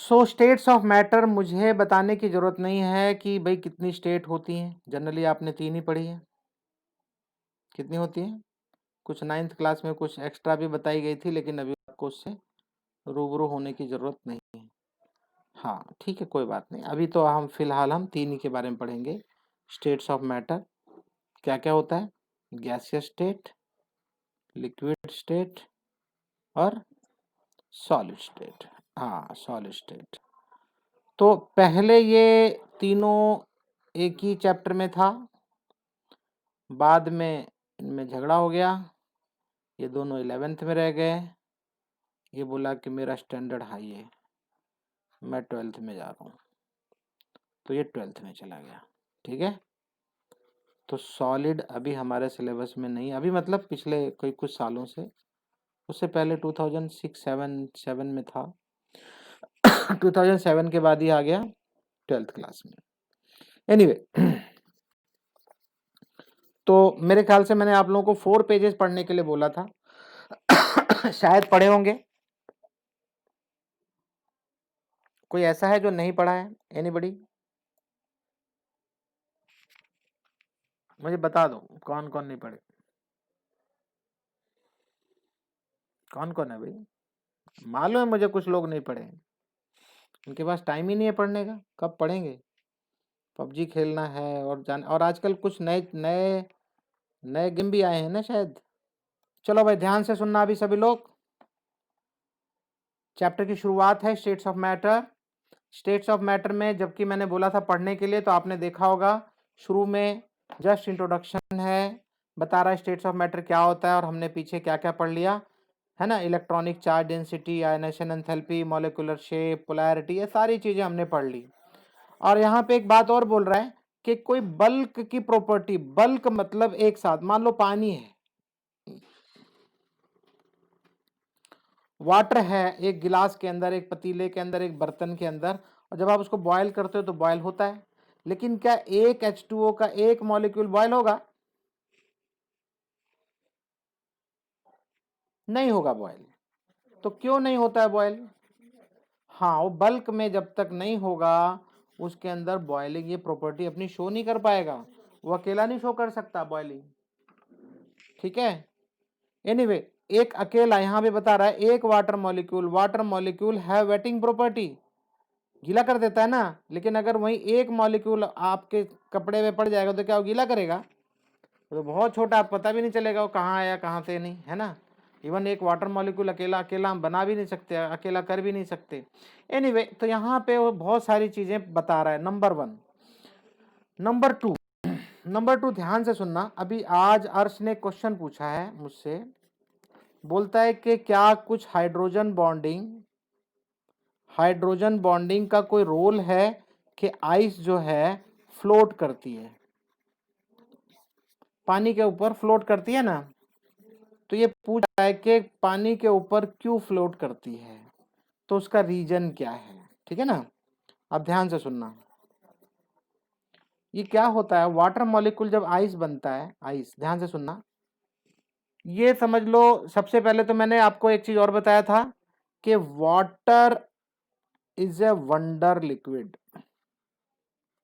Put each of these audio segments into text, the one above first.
So states of matter मुझे बताने की ज़रूरत नहीं है कि भाई कितनी स्टेट होती हैं। जनरली आपने 3 ही पढ़ी है। कितनी होती हैं? कुछ 9th क्लास में कुछ एक्स्ट्रा भी बताई गई थी, लेकिन अभी आपको उससे रूबरू होने की ज़रूरत नहीं है। हाँ, ठीक है, कोई बात नहीं। अभी तो हम फिलहाल 3 ही के बारे में पढ़ेंगे। स्टेट्स ऑफ मैटर क्या क्या होता है? गैसियस स्टेट, लिक्विड स्टेट और सॉलिड स्टेट। हाँ, सॉलिड स्टेट। तो पहले ये तीनों एक ही चैप्टर में था, बाद में इनमें झगड़ा हो गया, ये दोनों 11th में रह गए। ये बोला कि मेरा स्टैंडर्ड हाई है, मैं 12th में जा रहा हूँ, तो ये 12th में चला गया। ठीक है, तो सॉलिड अभी हमारे सिलेबस में नहीं, अभी मतलब पिछले कोई कुछ सालों से, उससे पहले 2006-7 में था। 2007 के बाद ही आ गया 12th क्लास में। एनीवे तो मेरे ख्याल से मैंने आप लोगों को 4 पेजेस पढ़ने के लिए बोला था। शायद पढ़े होंगे। कोई ऐसा है जो नहीं पढ़ा है? एनीबडी? मुझे बता दो कौन कौन नहीं पढ़े। कौन कौन है भाई? मालूम है मुझे कुछ लोग नहीं पढ़े, उनके पास टाइम ही नहीं है पढ़ने का। कब पढ़ेंगे? पबजी खेलना है और आजकल कुछ नए नए नए गेम भी आए हैं ना शायद। चलो भाई ध्यान से सुनना अभी सभी लोग। चैप्टर की शुरुआत है states of matter. States of matter में जबकि मैंने बोला था पढ़ने के लिए, तो आपने देखा होगा शुरू में जस्ट इंट्रोडक्शन है, बता रहा है स्टेट्स ऑफ मैटर क्या होता है और हमने पीछे क्या क्या पढ़ लिया है ना। Electronic charge density, ionisation enthalpy, molecular shape, polarity, ये सारी चीजें हमने पढ़ ली। और यहाँ पे एक बात और बोल रहा है कि कोई बल्क की प्रॉपर्टी, बल्क मतलब एक साथ, मान लो पानी है, वाटर है एक गिलास के अंदर, एक पतीले के अंदर, एक बर्तन के अंदर, और जब आप उसको बॉयल करते हो तो बॉयल होता है। लेकिन क्या एक H2O का एक मॉलिक्यूल बॉयल होगा? नहीं होगा बॉयल। तो क्यों नहीं होता है बॉयल? हाँ, वो बल्क में जब तक नहीं होगा उसके अंदर बॉयलिंग ये प्रॉपर्टी अपनी शो नहीं कर पाएगा, वो अकेला नहीं शो कर सकता बॉयलिंग। ठीक है, एनीवे एक अकेला यहां पे बता रहा है एक वाटर मॉलिक्यूल है वेटिंग प्रॉपर्टी, गीला कर देता है ना। लेकिन अगर वही एक मॉलिक्यूल आपके कपड़े में पड़ जाएगा तो क्या वो गीला करेगा? तो बहुत छोटा, आप पता भी नहीं चलेगा वो कहाँ आया कहाँ से नहीं, है ना। इवन एक वाटर मॉलिक्यूल अकेला अकेला हम बना भी नहीं सकते, अकेला कर भी नहीं सकते। एनीवे तो यहाँ पे वो बहुत सारी चीजें बता रहा है। नंबर टू ध्यान से सुनना। अभी आज अर्श ने क्वेश्चन पूछा है मुझसे, बोलता है कि क्या कुछ हाइड्रोजन बॉन्डिंग का कोई रोल है कि आइस जो है फ्लोट करती है, पानी के ऊपर फ्लोट करती है ना। तो ये पूछ रहा है कि पानी के ऊपर क्यों फ्लोट करती है, तो उसका रीजन क्या है। ठीक है ना, अब ध्यान से सुनना। ये क्या होता है, वाटर मॉलिक्यूल जब आइस बनता है, आइस, ध्यान से सुनना, ये समझ लो। सबसे पहले तो मैंने आपको एक चीज और बताया था कि water is a wonder liquid.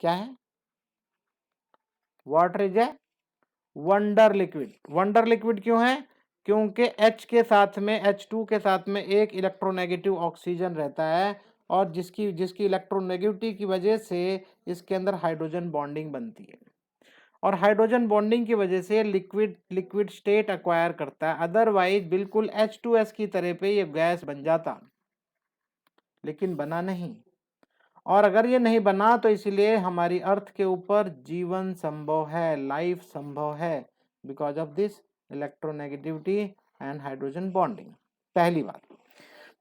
क्या है? Water is a wonder liquid. Wonder liquid क्यों है? क्योंकि H के साथ में, H2 के साथ में एक इलेक्ट्रोनेगेटिव ऑक्सीजन रहता है, और जिसकी जिसकी इलेक्ट्रोनेगेटिविटी की वजह से इसके अंदर हाइड्रोजन बॉन्डिंग बनती है, और हाइड्रोजन बॉन्डिंग की वजह से लिक्विड स्टेट एक्वायर करता है। अदरवाइज बिल्कुल H2S की तरह पे ये गैस बन जाता, लेकिन बना नहीं। और अगर ये नहीं बना तो इसलिए हमारी अर्थ के ऊपर जीवन संभव है, लाइफ संभव है, because of this electronegativity and hydrogen bonding. पहली बात।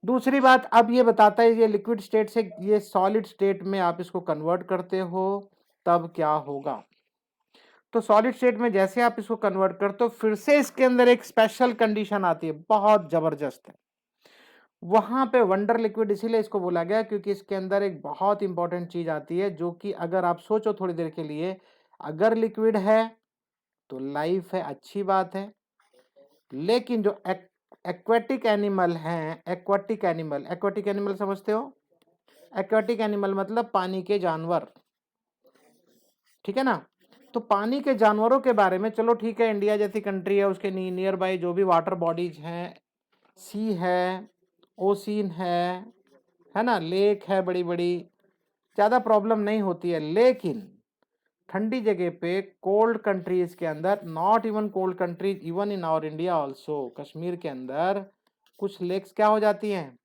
दूसरी बात, अब ये बताता है ये लिक्विड स्टेट से ये सॉलिड स्टेट में आप इसको कन्वर्ट करते हो तब क्या होगा। तो सॉलिड स्टेट में जैसे आप इसको कन्वर्ट करते हो, फिर से इसके अंदर एक स्पेशल कंडीशन आती है, बहुत जबरदस्त है। वहां पे वंडर लिक्विड इसीलिए इसको बोला गया क्योंकि इसके अंदर एक बहुत इंपॉर्टेंट चीज आती है, जो कि अगर आप सोचो थोड़ी देर के लिए, अगर लिक्विड है तो लाइफ है, अच्छी बात है। लेकिन जो एक्वाटिक एनिमल हैं, एक्वाटिक एनिमल समझते हो? एक्वाटिक एनिमल मतलब पानी के जानवर, ठीक है ना। तो पानी के जानवरों के बारे में, चलो ठीक है, इंडिया जैसी कंट्री है, उसके नियर बाई जो भी वाटर बॉडीज हैं, सी है, ओशियन है ना, लेक है बड़ी बड़ी, ज़्यादा प्रॉब्लम नहीं होती है। लेकिन ठंडी जगह पे, कोल्ड कंट्रीज के अंदर, not even cold countries, even in our India also, Kashmir के अंदर कुछ लेक्स क्या हो जाती हैं,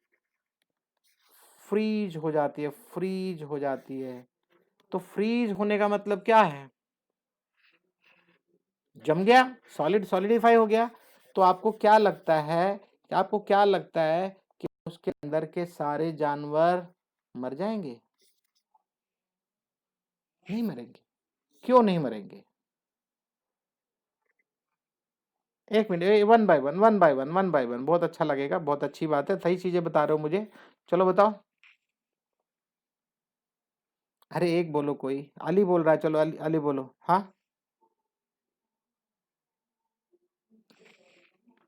फ्रीज हो जाती है, फ्रीज हो जाती है। तो फ्रीज होने का मतलब क्या है, जम गया, सॉलिड सॉलिडिफाई हो गया। तो आपको क्या लगता है, आपको क्या लगता है कि उसके अंदर के सारे जानवर मर जाएंगे? नहीं मरेंगे। क्यों नहीं मरेंगे? एक minute, one by one, one by one, one by one, बहुत अच्छा लगेगा, बहुत अच्छी बात है, सही चीजें बता रहे हो मुझे। चलो बताओ। अरे एक बोलो, कोई अली बोल रहा है, चलो अली, अली बोलो। हाँ,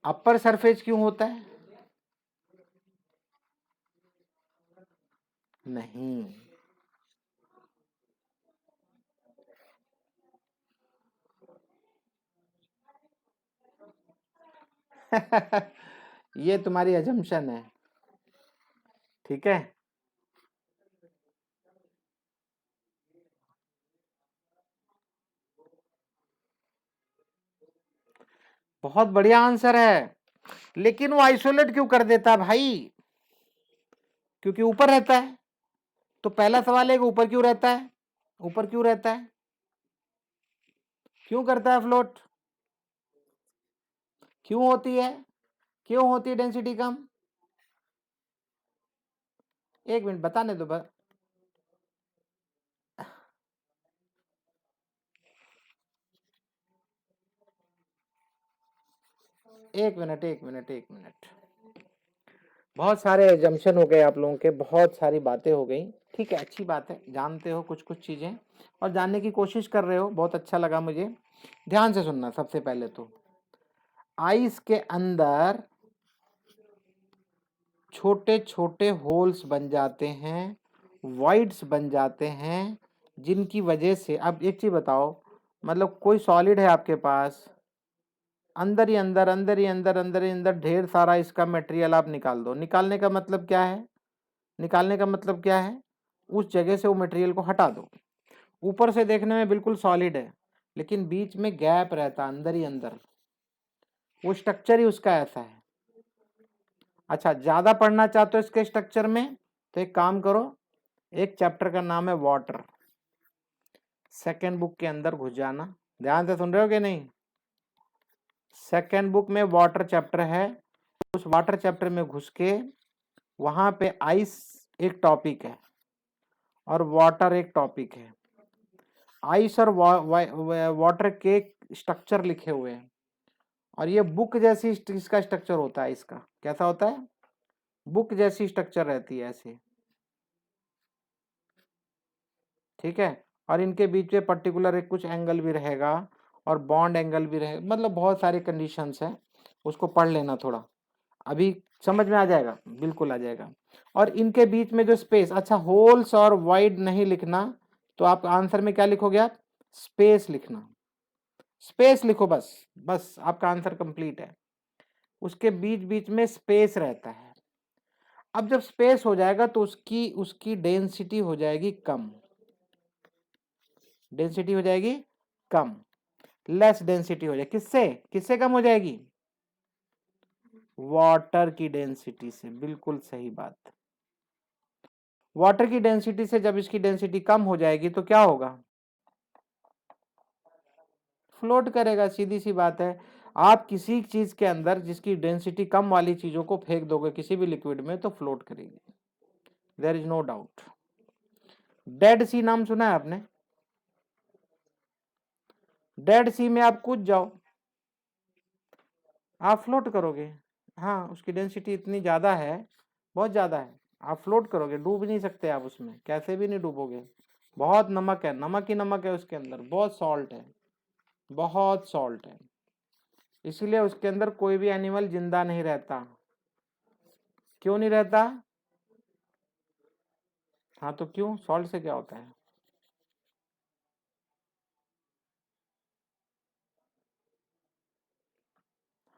अपर सरफेस क्यों होता है? नहीं। ये तुम्हारी अजम्पशन है, ठीक है। बहुत बढ़िया आंसर है, लेकिन वो आइसोलेट क्यों कर देता है भाई? क्योंकि ऊपर रहता है। तो पहला सवाल है कि ऊपर क्यों रहता है, ऊपर क्यों रहता है, क्यों करता है फ्लोट, क्यों होती है, क्यों होती है डेंसिटी कम? एक मिनट बताने दो बस। एक मिनट, एक मिनट, एक मिनट, बहुत सारे एजम्पशन हो गए आप लोगों के, बहुत सारी बातें हो गई, ठीक है, अच्छी बात है, जानते हो कुछ कुछ चीजें और जानने की कोशिश कर रहे हो, बहुत अच्छा लगा मुझे। ध्यान से सुनना, सबसे पहले तो आइस के अंदर छोटे छोटे होल्स बन जाते हैं, वॉइड्स बन जाते हैं, जिनकी वजह से, अब एक चीज बताओ, मतलब कोई सॉलिड है आपके पास, अंदर ही अंदर, अंदर ही अंदर, अंदर ही अंदर ढेर सारा इसका मटेरियल आप निकाल दो, निकालने का मतलब क्या है, निकालने का मतलब क्या है, उस जगह से वो मटेरियल को हटा दो। ऊपर से देखने में बिल्कुल सॉलिड है, लेकिन बीच में गैप रहता है, अंदर ही अंदर, वो स्ट्रक्चर ही उसका ऐसा है। अच्छा, ज्यादा पढ़ना चाहते हो इसके स्ट्रक्चर में, तो एक काम करो, एक चैप्टर का नाम है वाटर, सेकेंड बुक के अंदर घुस जाना, ध्यान से सुन रहे हो कि नहीं, सेकेंड बुक में वाटर चैप्टर है, उस वाटर चैप्टर में घुस के वहां पे आइस एक टॉपिक है और वाटर एक टॉपिक है। आइस और वाटर के स्ट्रक्चर लिखे हुए हैं, और ये बुक जैसी इसका स्ट्रक्चर होता है, इसका कैसा होता है, बुक जैसी स्ट्रक्चर रहती है ऐसे, ठीक है। और इनके बीच में पर्टिकुलर एक कुछ एंगल भी रहेगा और बॉन्ड एंगल भी रहेगा, मतलब बहुत सारे कंडीशंस हैं, उसको पढ़ लेना थोड़ा, अभी समझ में आ जाएगा, बिल्कुल आ जाएगा। और इनके बीच में जो स्पेस, अच्छा होल्स और वाइड नहीं लिखना, तो आप आंसर में क्या लिखोगे, आप स्पेस लिखना, स्पेस लिखो बस, बस आपका आंसर कंप्लीट है। उसके बीच बीच में स्पेस रहता है। अब जब स्पेस हो जाएगा तो उसकी उसकी डेंसिटी हो जाएगी कम, डेंसिटी हो जाएगी कम, लेस डेंसिटी हो जाएगी, किससे किससे कम हो जाएगी, वाटर की डेंसिटी से, बिल्कुल सही बात। वाटर की डेंसिटी से जब इसकी डेंसिटी कम हो जाएगी तो क्या होगा, फ्लोट करेगा, सीधी सी बात है। आप किसी चीज के अंदर जिसकी डेंसिटी कम वाली चीजों को फेंक दोगे किसी भी लिक्विड में तो फ्लोट करेगी, there is no doubt. Dead sea नाम सुना है आपने, डेड सी में आप कूद जाओ, आप फ्लोट करोगे, हाँ, उसकी डेंसिटी इतनी ज़्यादा है, बहुत ज़्यादा है, आप फ्लोट करोगे, डूब नहीं सकते आप उसमें, कैसे भी नहीं डूबोगे, बहुत नमक है, नमक ही नमक है उसके अंदर, बहुत सॉल्ट है, बहुत सॉल्ट है, इसीलिए उसके अंदर कोई भी एनिमल जिंदा नहीं रहता। क्यों नहीं रहता? हाँ तो क्यों, सॉल्ट से क्या होता है?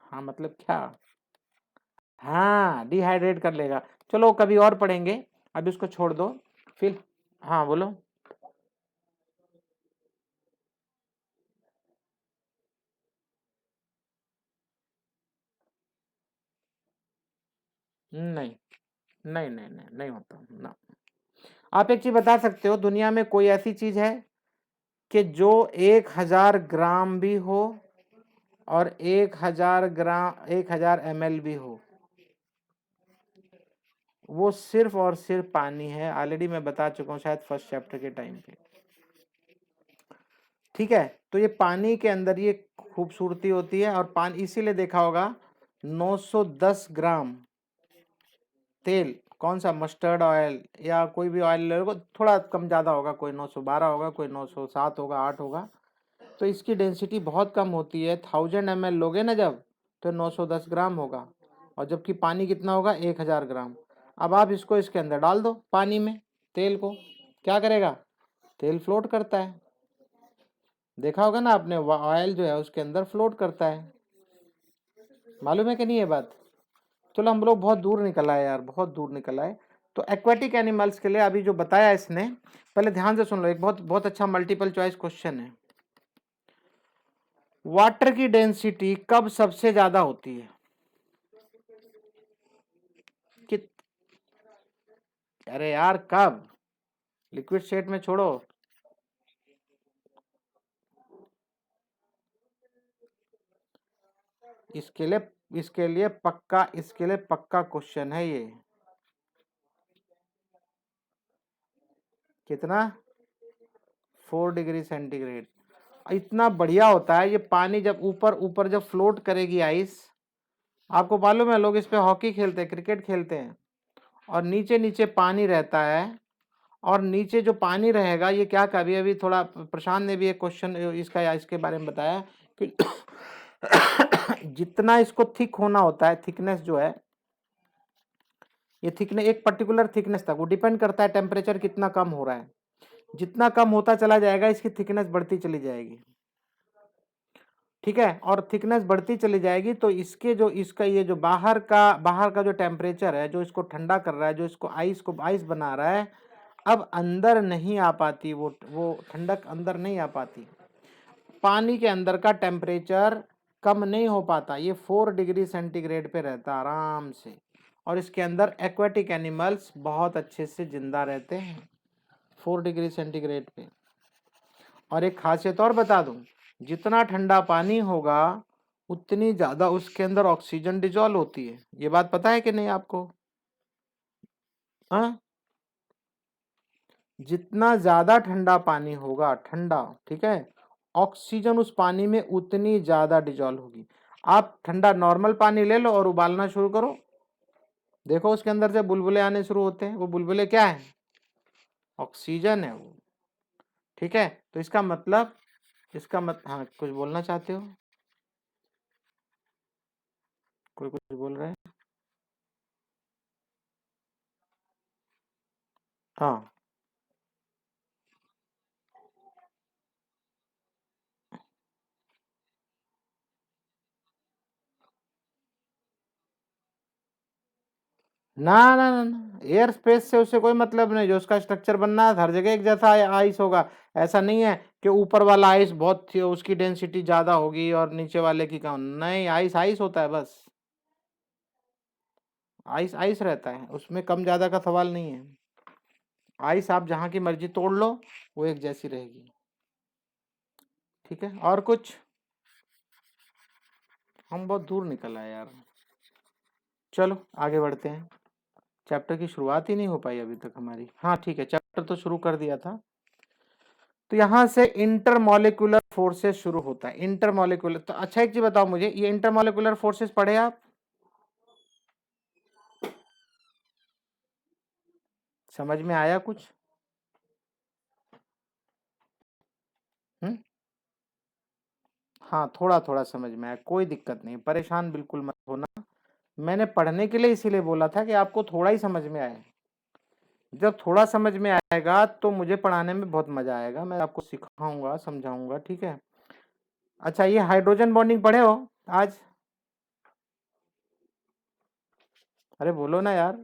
हाँ मतलब क्या? हाँ डिहाइड्रेट कर लेगा। चलो कभी और पढ़ेंगे, अभी उसको छोड़ दो फिर। हाँ बोलो। नहीं नहीं नहीं नहीं नहीं होता ना। आप एक चीज बता सकते हो, दुनिया में कोई ऐसी चीज है कि जो 1000 ग्राम भी हो और 1000 ग्राम 1000 ml भी हो? वो सिर्फ और सिर्फ पानी है। ऑलरेडी मैं बता चुका हूँ शायद फर्स्ट चैप्टर के टाइम पे। ठीक है, तो ये पानी के अंदर ये खूबसूरती होती है। और पानी इसीलिए देखा होगा 910 ग्राम तेल, कौन सा, मस्टर्ड ऑयल या कोई भी ऑयल ले लो, थोड़ा कम ज़्यादा होगा, कोई 912 होगा, कोई 907 होगा, 8 होगा, तो इसकी डेंसिटी बहुत कम होती है। 1000 ml लोगे ना जब, तो 910 ग्राम होगा, और जबकि पानी कितना होगा, 1000 ग्राम। अब आप इसको इसके अंदर डाल दो पानी में, तेल को, क्या करेगा? तेल फ्लोट करता है। देखा होगा ना आपने, ऑयल जो है उसके अंदर फ्लोट करता है। मालूम है कि नहीं ये बात? चलो हम लोग बहुत दूर निकल आए यार, बहुत दूर निकल आए। तो एक्वाटिक एनिमल्स के लिए अभी जो बताया इसने, पहले ध्यान से सुन लो, एक बहुत बहुत अच्छा मल्टीपल चॉइस क्वेश्चन है। वाटर की डेंसिटी कब सबसे ज्यादा होती है? कि अरे यार कब, लिक्विड स्टेट में छोड़ो। इसके लिए पक्का क्वेश्चन है ये। कितना? 4 डिग्री सेंटीग्रेड। इतना बढ़िया होता है ये पानी, जब ऊपर ऊपर जब फ्लोट करेगी आइस। आपको मालूम है लोग इस पे हॉकी खेलते हैं, क्रिकेट खेलते हैं, और नीचे नीचे पानी रहता है। और नीचे जो पानी रहेगा, ये क्या, कभी अभी थोड़ा प्रशांत ने भी एक क्वेश्चन इसका या इसके बारे में बताया कि जितना इसको थिक होना होता है, थिकनेस जो है, ये थिकनेस एक पर्टिकुलर थिकनेस तक, वो डिपेंड करता है टेम्परेचर कितना कम हो रहा है। जितना कम होता चला जाएगा इसकी थिकनेस बढ़ती चली जाएगी। ठीक है, और थिकनेस बढ़ती चली जाएगी तो इसके जो इसका ये जो बाहर का जो टेम्परेचर है, जो इसको ठंडा कर रहा है, जो इसको आइस बना रहा है, अब अंदर नहीं आ पाती, वो ठंडक अंदर नहीं आ पाती। पानी के अंदर का टेम्परेचर कम नहीं हो पाता, ये 4 डिग्री सेंटीग्रेड पे रहता आराम से। और इसके अंदर एक्वेटिक एनिमल्स बहुत अच्छे से जिंदा रहते हैं 4 डिग्री सेंटीग्रेड पे। और एक खासियत और बता दूं, जितना ठंडा पानी होगा उतनी ज्यादा उसके अंदर ऑक्सीजन डिजॉल्व होती है। ये बात पता है कि नहीं आपको? हाँ, जितना ज्यादा ठंडा पानी होगा, ठंडा, ठीक है, ऑक्सीजन उस पानी में उतनी ज्यादा डिजॉल्व होगी। आप ठंडा नॉर्मल पानी ले लो और उबालना शुरू करो, देखो उसके अंदर से बुलबुले आने शुरू होते हैं। वो बुलबुले क्या है? ऑक्सीजन है वो। ठीक है, तो हाँ कुछ बोलना चाहते हो? कोई कुछ बोल रहा है? हाँ, ना ना ना ना, एयर स्पेस से उससे कोई मतलब नहीं। जो उसका स्ट्रक्चर बनना है हर जगह एक जैसा आइस होगा, ऐसा नहीं है कि ऊपर वाला आइस बहुत थी उसकी डेंसिटी ज्यादा होगी और नीचे वाले की कम। नहीं, आइस आइस होता है बस, आइस आइस रहता है, उसमें कम ज्यादा का सवाल नहीं है। आइस आप जहाँ की मर्जी तोड़ लो, वो एक जैसी रहेगी। ठीक है, और कुछ? हम बहुत दूर निकल आए यार। चलो आगे बढ़ते हैं। चैप्टर की शुरुआत ही नहीं हो पाई अभी तक हमारी। हाँ ठीक है, चैप्टर तो शुरू कर दिया था। तो यहां से इंटरमॉलिक्यूलर फोर्सेस शुरू होता है। इंटरमॉलिक्यूलर, तो अच्छा एक चीज बताओ मुझे, ये इंटरमॉलिक्यूलर फोर्सेस पढ़े आप? समझ में आया कुछ? हम्म, हाँ थोड़ा थोड़ा समझ में आया, कोई दिक्कत नहीं, परेशान बिल्कुल मत होना। मैंने पढ़ने के लिए इसीलिए बोला था कि आपको थोड़ा ही समझ में आए, जब थोड़ा समझ में आएगा तो मुझे पढ़ाने में बहुत मजा आएगा, मैं आपको सिखाऊंगा, समझाऊंगा, ठीक है। अच्छा, ये हाइड्रोजन बॉन्डिंग पढ़े हो आज? अरे बोलो ना यार।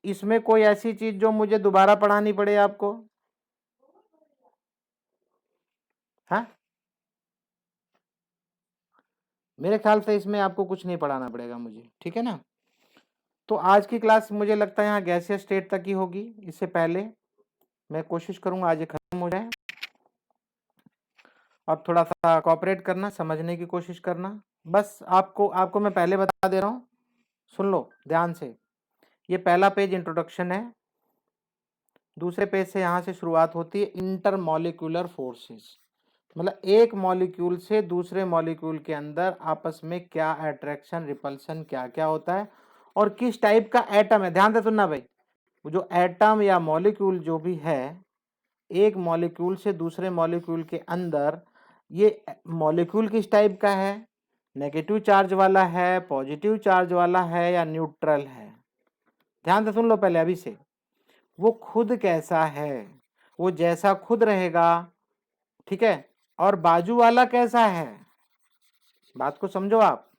इसमें कोई ऐसी चीज जो मुझे दोबारा पढ़ानी पड़े आपको? हाँ, मेरे ख्याल से इसमें आपको कुछ नहीं पढ़ाना पड़ेगा मुझे, ठीक है ना। तो आज की क्लास मुझे लगता है यहाँ गैसियस स्टेट तक ही होगी। इससे पहले मैं कोशिश करूंगा आज ये खत्म हो जाए, और थोड़ा सा कोऑपरेट करना, समझने की कोशिश करना। बस आपको आपको मैं पहले बता दे रहा हूँ, सुन लो ध्यान से। ये पहला पेज इंट्रोडक्शन है। दूसरे पेज से यहाँ से शुरुआत होती है इंटरमॉलिक्यूलर फोर्सेस, मतलब एक मॉलिक्यूल से दूसरे मॉलिक्यूल के अंदर आपस में क्या अट्रैक्शन, रिपल्शन, क्या क्या होता है, और किस टाइप का एटम है। ध्यान से सुनना भाई, जो एटम या मॉलिक्यूल जो भी है, एक मॉलिक्यूल से दूसरे मॉलिक्यूल के अंदर, ये मॉलिक्यूल किस टाइप का है, नेगेटिव चार्ज वाला है, पॉजिटिव चार्ज वाला है, या न्यूट्रल है। ध्यान से सुन लो पहले अभी से। वो खुद कैसा है, वो जैसा खुद रहेगा, ठीक है, और बाजू वाला कैसा है, बात को समझो आप।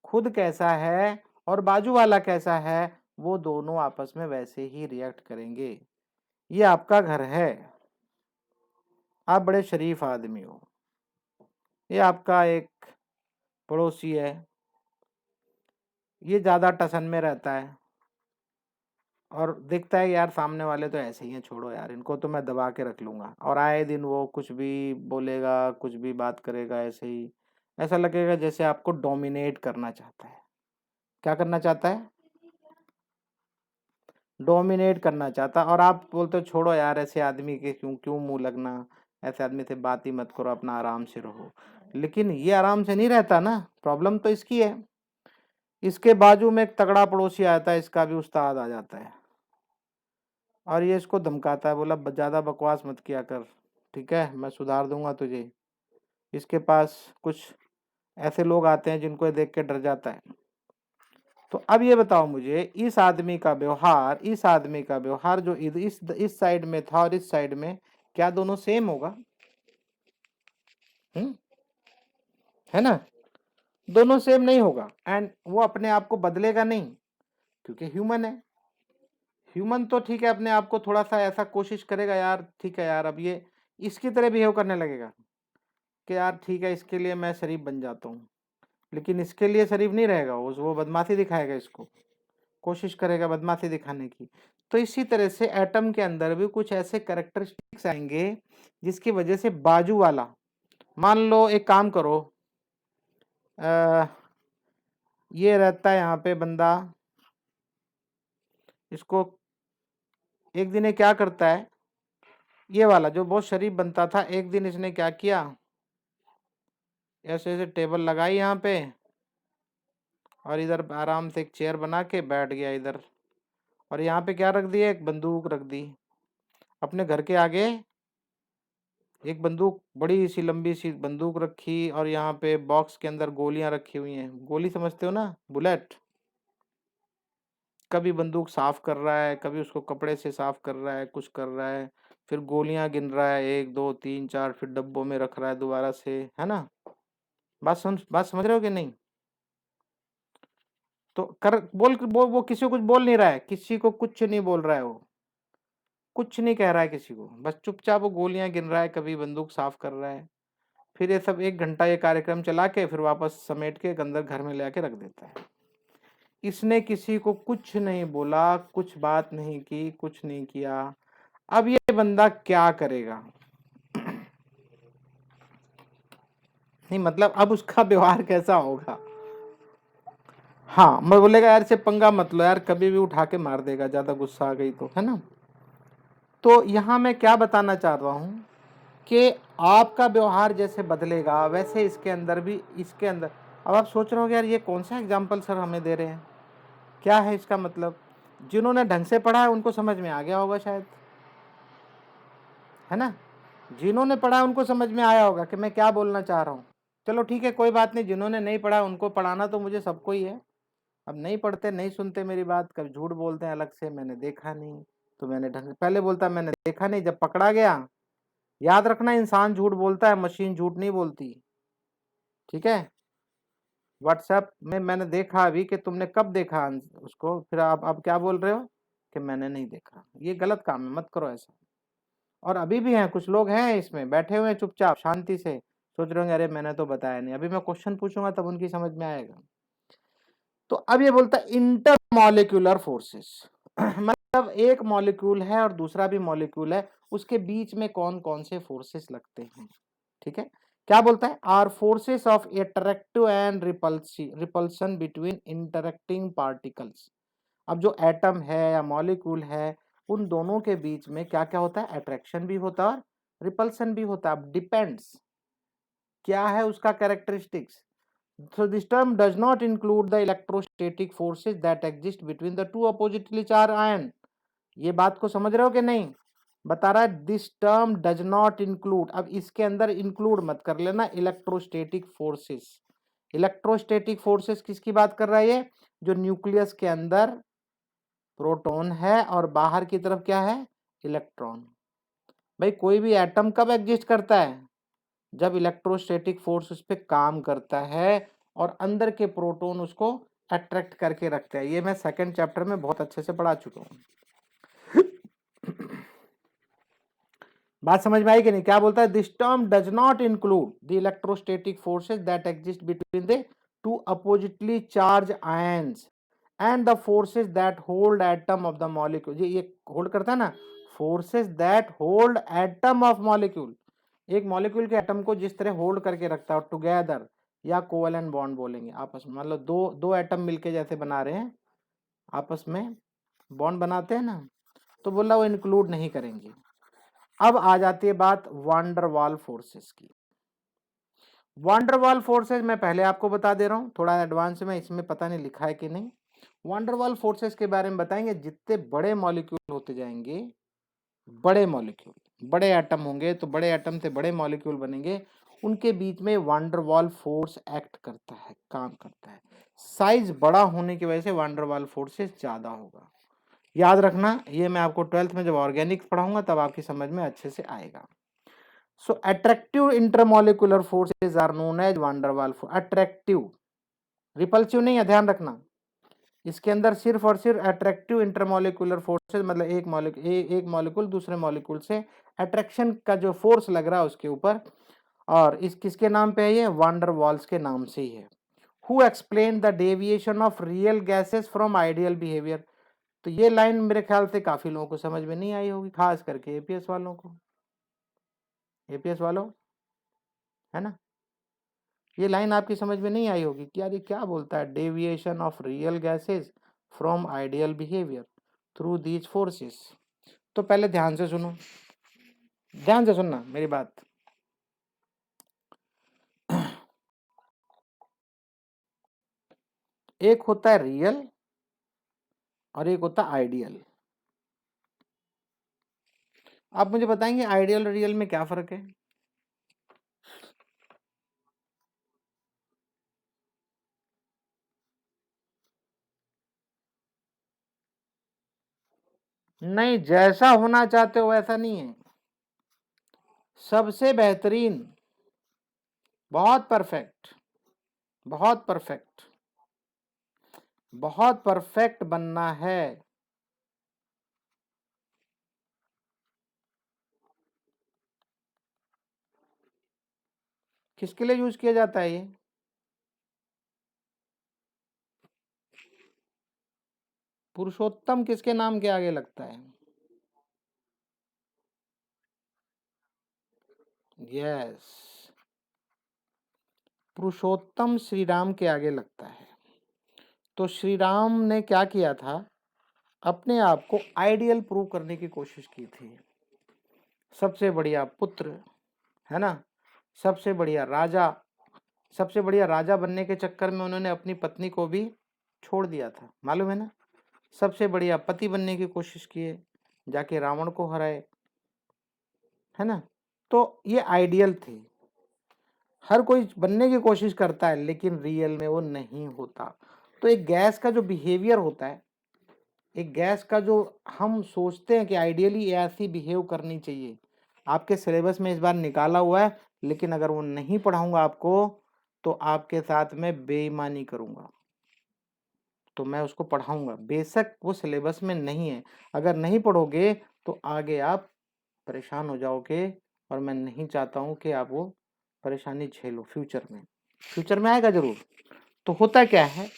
खुद कैसा है और बाजू वाला कैसा है, वो दोनों आपस में वैसे ही रिएक्ट करेंगे। ये आपका घर है, आप बड़े शरीफ आदमी हो। ये आपका एक पड़ोसी है, ये ज्यादा टसन में रहता है, और दिखता है यार सामने वाले तो ऐसे ही हैं, छोड़ो यार इनको तो मैं दबा के रख लूंगा, और आए दिन वो कुछ भी बोलेगा, कुछ भी बात करेगा, ऐसे ही ऐसा लगेगा जैसे आपको डोमिनेट करना चाहता है। क्या करना चाहता है? डोमिनेट करना चाहता। और आप बोलते हो छोड़ो यार ऐसे आदमी के क्यों क्यों मुंह लगना, ऐसे आदमी से बात ही मत करो, अपना आराम से रहो। लेकिन ये आराम से नहीं रहता ना, प्रॉब्लम तो इसकी है। इसके बाजू में एक तगड़ा पड़ोसी आता है, इसका भी उस्ताद आ जाता है, और ये इसको धमकाता है, बोला ज्यादा बकवास मत किया कर, ठीक है, मैं सुधार दूंगा तुझे। इसके पास कुछ ऐसे लोग आते हैं जिनको ये देख के डर जाता है। तो अब ये बताओ मुझे, इस आदमी का व्यवहार, इस आदमी का व्यवहार जो इस साइड में था और इस साइड में, क्या दोनों सेम होगा? हम्म, है ना। दोनों सेम नहीं होगा, एंड वो अपने आप को बदलेगा नहीं, क्योंकि ह्यूमन है। ह्यूमन तो ठीक है, अपने आप को थोड़ा सा ऐसा कोशिश करेगा यार, ठीक है यार अब ये इसकी तरह बिहेव करने लगेगा कि यार ठीक है इसके लिए मैं शरीफ बन जाता हूँ, लेकिन इसके लिए शरीफ नहीं रहेगा, वो बदमाशी दिखाएगा, इसको कोशिश करेगा बदमाशी दिखाने की। तो इसी तरह से एटम के अंदर भी कुछ ऐसे कैरेक्टरिस्टिक्स आएंगे जिसकी वजह से बाजू वाला, मान लो एक काम करो, आ, ये रहता है यहाँ पे बंदा, इसको एक दिन ये क्या करता है, ये वाला जो बहुत शरीफ बनता था, एक दिन इसने क्या किया, ऐसे ऐसे टेबल लगाई यहाँ पे, और इधर आराम से एक चेयर बना के बैठ गया इधर, और यहाँ पे क्या रख दिया, एक बंदूक रख दी अपने घर के आगे। एक बंदूक, बड़ी सी लंबी सी बंदूक रखी, और यहाँ पे बॉक्स के अंदर गोलियां रखी हुई हैं। गोली समझते हो ना, बुलेट। कभी बंदूक साफ कर रहा है, कभी उसको कपड़े से साफ कर रहा है, कुछ कर रहा है, फिर गोलियां गिन रहा है, 1 2 3 4, फिर डब्बों में रख रहा है दोबारा से, है ना। बात समझ रहे हो कि नहीं? तो कर बोल वो किसी को कुछ बोल नहीं रहा है, किसी को कुछ नहीं बोल रहा है, वो कुछ नहीं कह रहा है किसी को, बस चुपचाप वो गोलियां गिन रहा है, कभी बंदूक साफ कर रहा है। फिर ये सब 1 घंटा ये कार्यक्रम चला के फिर वापस समेट के अंदर घर में ले आके रख देता है। इसने किसी को कुछ नहीं बोला, कुछ बात नहीं की, कुछ नहीं किया। अब ये बंदा क्या करेगा? नहीं मतलब अब उसका व्यवहार कैसा होगा? हाँ, मैं बोलेगा यार से पंगा मत लो यार, कभी भी उठा के मार देगा, ज्यादा गुस्सा आ गई तो, है ना। तो यहाँ मैं क्या बताना चाह रहा हूँ कि आपका व्यवहार जैसे बदलेगा वैसे इसके अंदर भी, इसके अंदर। अब आप सोच रहे हो यार ये कौन सा एग्जाम्पल सर हमें दे रहे हैं, क्या है इसका मतलब? जिन्होंने ढंग से पढ़ा है उनको समझ में आ गया होगा शायद, है ना। जिन्होंने पढ़ा है उनको समझ में आया होगा कि मैं क्या बोलना चाह रहा हूँ। चलो ठीक है, कोई बात नहीं, जिन्होंने नहीं पढ़ा उनको पढ़ाना तो मुझे सबको ही है। अब नहीं पढ़ते, नहीं सुनते मेरी बात, कभी झूठ बोलते हैं अलग से, मैंने देखा नहीं, तो मैंने ढंग से पहले बोलता मैंने देखा नहीं, जब पकड़ा गया। याद रखना, इंसान झूठ बोलता है, मशीन झूठ नहीं बोलती, ठीक है। व्हाट्सएप में मैंने देखा अभी कि तुमने कब देखा उसको, फिर आप अब क्या बोल रहे हो कि मैंने नहीं देखा। ये गलत काम है, मत करो ऐसा। और अभी भी हैं कुछ लोग हैं इसमें बैठे हुए हैं चुपचाप शांति से, सोच रहे होंगे अरे मैंने तो बताया नहीं, अभी मैं क्वेश्चन पूछूंगा तब उनकी समझ में आएगा। तो अब ये बोलता है इंटरमॉलिक्यूलर फोर्सेस मतलब एक मॉलिक्यूल है और दूसरा भी मॉलिक्यूल है, उसके बीच में कौन कौन से फोर्सेस लगते हैं, ठीक है। क्या बोलता है, are forces of attractive and repulsion between interacting particles. अब जो एटम है या मॉलिक्यूल है, उन दोनों के बीच में क्या क्या होता है, अट्रैक्शन भी होता है और रिपल्सन भी होता है। अब डिपेंड्स क्या है उसका characteristics. So this term does not include the electrostatic forces that exist between the two oppositely charged ion। ये बात को समझ रहे हो कि नहीं, बता रहा है this term does not include. अब इसके अंदर इंक्लूड मत कर लेना इलेक्ट्रोस्टेटिक फोर्सेस। इलेक्ट्रोस्टेटिक फोर्सेस किसकी बात कर रहा है ये, जो न्यूक्लियस के अंदर प्रोटॉन है और बाहर की तरफ क्या है, इलेक्ट्रॉन। भाई कोई भी एटम कब एग्जिस्ट करता है, जब इलेक्ट्रोस्टैटिक फोर्स उस पर काम करता है और अंदर के प्रोटॉन उसको अट्रैक्ट करके रखते हैं। ये मैं सेकंड चैप्टर में बहुत अच्छे से पढ़ा चुका हूं। बात समझ में आई कि नहीं, क्या बोलता है, this term does not include the electrostatic forces that exist between the two oppositely charge ions and the forces that hold atom of the molecule. ये होल्ड करता है ना, forces that hold atom of molecule. एक molecule के atom को जिस तरह hold करके रखता है, टुगेदर या कोवेलेंट बॉन्ड बोलेंगे आपस में, मतलब दो दो एटम मिलके जैसे बना रहे हैं आपस में बॉन्ड बनाते हैं ना, तो बोला वो इंक्लूड नहीं करेंगे। अब आ जाती है बात वांडर वाल फोर्सेस की। वांडर वाल फोर्सेस मैं पहले आपको बता दे रहा हूं, थोड़ा एडवांस में, इसमें पता नहीं लिखा है कि नहीं। वांडर वाल फोर्सेस के बारे में बताएंगे, जितने बड़े मॉलिक्यूल होते जाएंगे, बड़े मॉलिक्यूल, बड़े एटम होंगे तो बड़े एटम से बड़े मॉलिक्यूल बनेंगे, उनके बीच में वांडर वाल फोर्स एक्ट करता है, काम करता है। साइज बड़ा होने की वजह से वांडर वाल फोर्सेस ज्यादा होगा। याद रखना, ये मैं आपको 12th में जब ऑर्गेनिक्स पढ़ाऊंगा तब आपकी समझ में अच्छे से आएगा। So attractive intermolecular forces are known as van der Waals force. Attractive, repulsive नहीं है, ध्यान रखना। इसके अंदर सिर्फ और सिर्फ अट्रैक्टिव इंटरमॉलिक्यूलर फोर्सेस, मतलब एक मॉलिक्यूल दूसरे मॉलिक्यूल से अट्रैक्शन का जो फोर्स लग रहा है उसके ऊपर, और इस किसके नाम पे है, ये वांडर वाल्स के नाम से ही है। Who explain the deviation of real gases from ideal behaviour. तो ये लाइन मेरे ख्याल से काफी लोगों को समझ में नहीं आई होगी, खास करके एपीएस वालों को, एपीएस वालों, है ना। ये लाइन आपकी समझ में नहीं आई होगी कि यार ये क्या बोलता है, deviation of real gases from ideal behaviour through these forces. तो पहले ध्यान से सुनो, ध्यान से सुनना मेरी बात। एक होता है रियल और एक होता है आइडियल। आप मुझे बताएंगे आइडियल और रियल में क्या फर्क है। नहीं, जैसा होना चाहते हो वैसा नहीं है, सबसे बेहतरीन, बहुत परफेक्ट, बहुत परफेक्ट, बहुत परफेक्ट बनना है। किसके लिए यूज किया जाता है ये, पुरुषोत्तम किसके नाम के आगे लगता है, यस, पुरुषोत्तम श्री राम के आगे लगता है। तो श्री राम ने क्या किया था, अपने आप को आइडियल प्रूव करने की कोशिश की थी। सबसे बढ़िया पुत्र, है ना, सबसे बढ़िया राजा, सबसे बढ़िया राजा बनने के चक्कर में उन्होंने अपनी पत्नी को भी छोड़ दिया था, मालूम है ना। सबसे बढ़िया पति बनने की कोशिश किए, जाके रावण को हराए, है ना। तो ये आइडियल थे, हर कोई बनने की कोशिश करता है लेकिन रियल में वो नहीं होता। तो एक गैस का जो बिहेवियर होता है, एक गैस का जो हम सोचते हैं कि आइडियली ऐसी बिहेव करनी चाहिए, आपके सिलेबस में इस बार निकाला हुआ है, लेकिन अगर वो नहीं पढ़ाऊंगा आपको तो आपके साथ में बेईमानी करूंगा। तो मैं उसको पढ़ाऊंगा, बेशक वो सिलेबस में नहीं है। अगर नहीं पढ़ोगे तो आगे आप परेशान हो जाओगे, और मैं नहीं चाहता हूं कि आप वो परेशानी झेलो फ्यूचर में। फ्यूचर में आएगा जरूर। तो होता क्या है,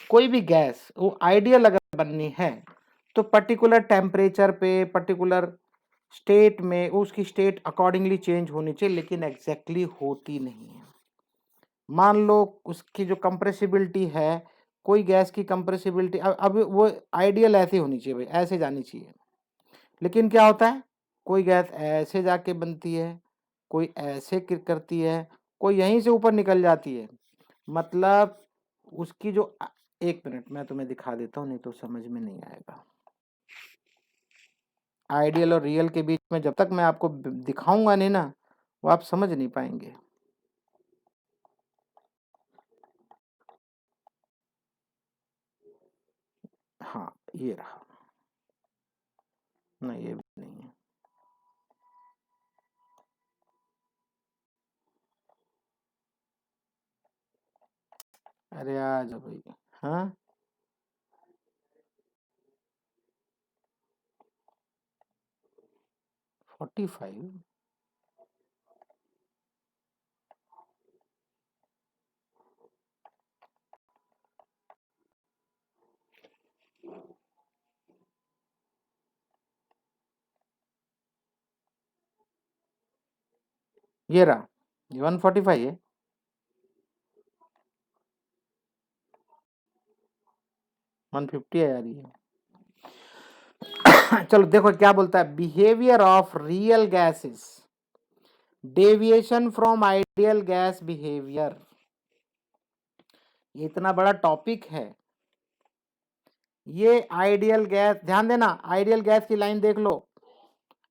कोई भी गैस वो आइडियल अगर बननी है तो पर्टिकुलर टेम्परेचर पे, पर्टिकुलर स्टेट में उसकी स्टेट अकॉर्डिंगली चेंज होनी चाहिए, लेकिन एग्जैक्टली होती नहीं है। मान लो उसकी जो कंप्रेसिबिलिटी है, कोई गैस की कंप्रेसिबिलिटी अब वो आइडियल ऐसी होनी चाहिए भाई, ऐसे जानी चाहिए। लेकिन क्या होता है, कोई गैस ऐसे जाके बनती है, कोई ऐसे करती है, कोई यहीं से ऊपर निकल जाती है। मतलब उसकी जो एक मिनट मैं तुम्हें दिखा देता हूँ, नहीं तो समझ में नहीं आएगा। आइडियल और रियल के बीच में जब तक मैं आपको दिखाऊंगा नहीं ना, वो आप समझ नहीं पाएंगे। हाँ ये रहा, नहीं ये भी नहीं है। अरे आ जाओ भाई। हाँ 45। ये रहा, ये 145 है। 150 है यार ये। चलो देखो क्या बोलता है, behaviour of real gases, deviation from ideal gas behaviour. ये इतना बड़ा टॉपिक है। ये आइडियल गैस, ध्यान देना, आइडियल गैस की लाइन देख लो।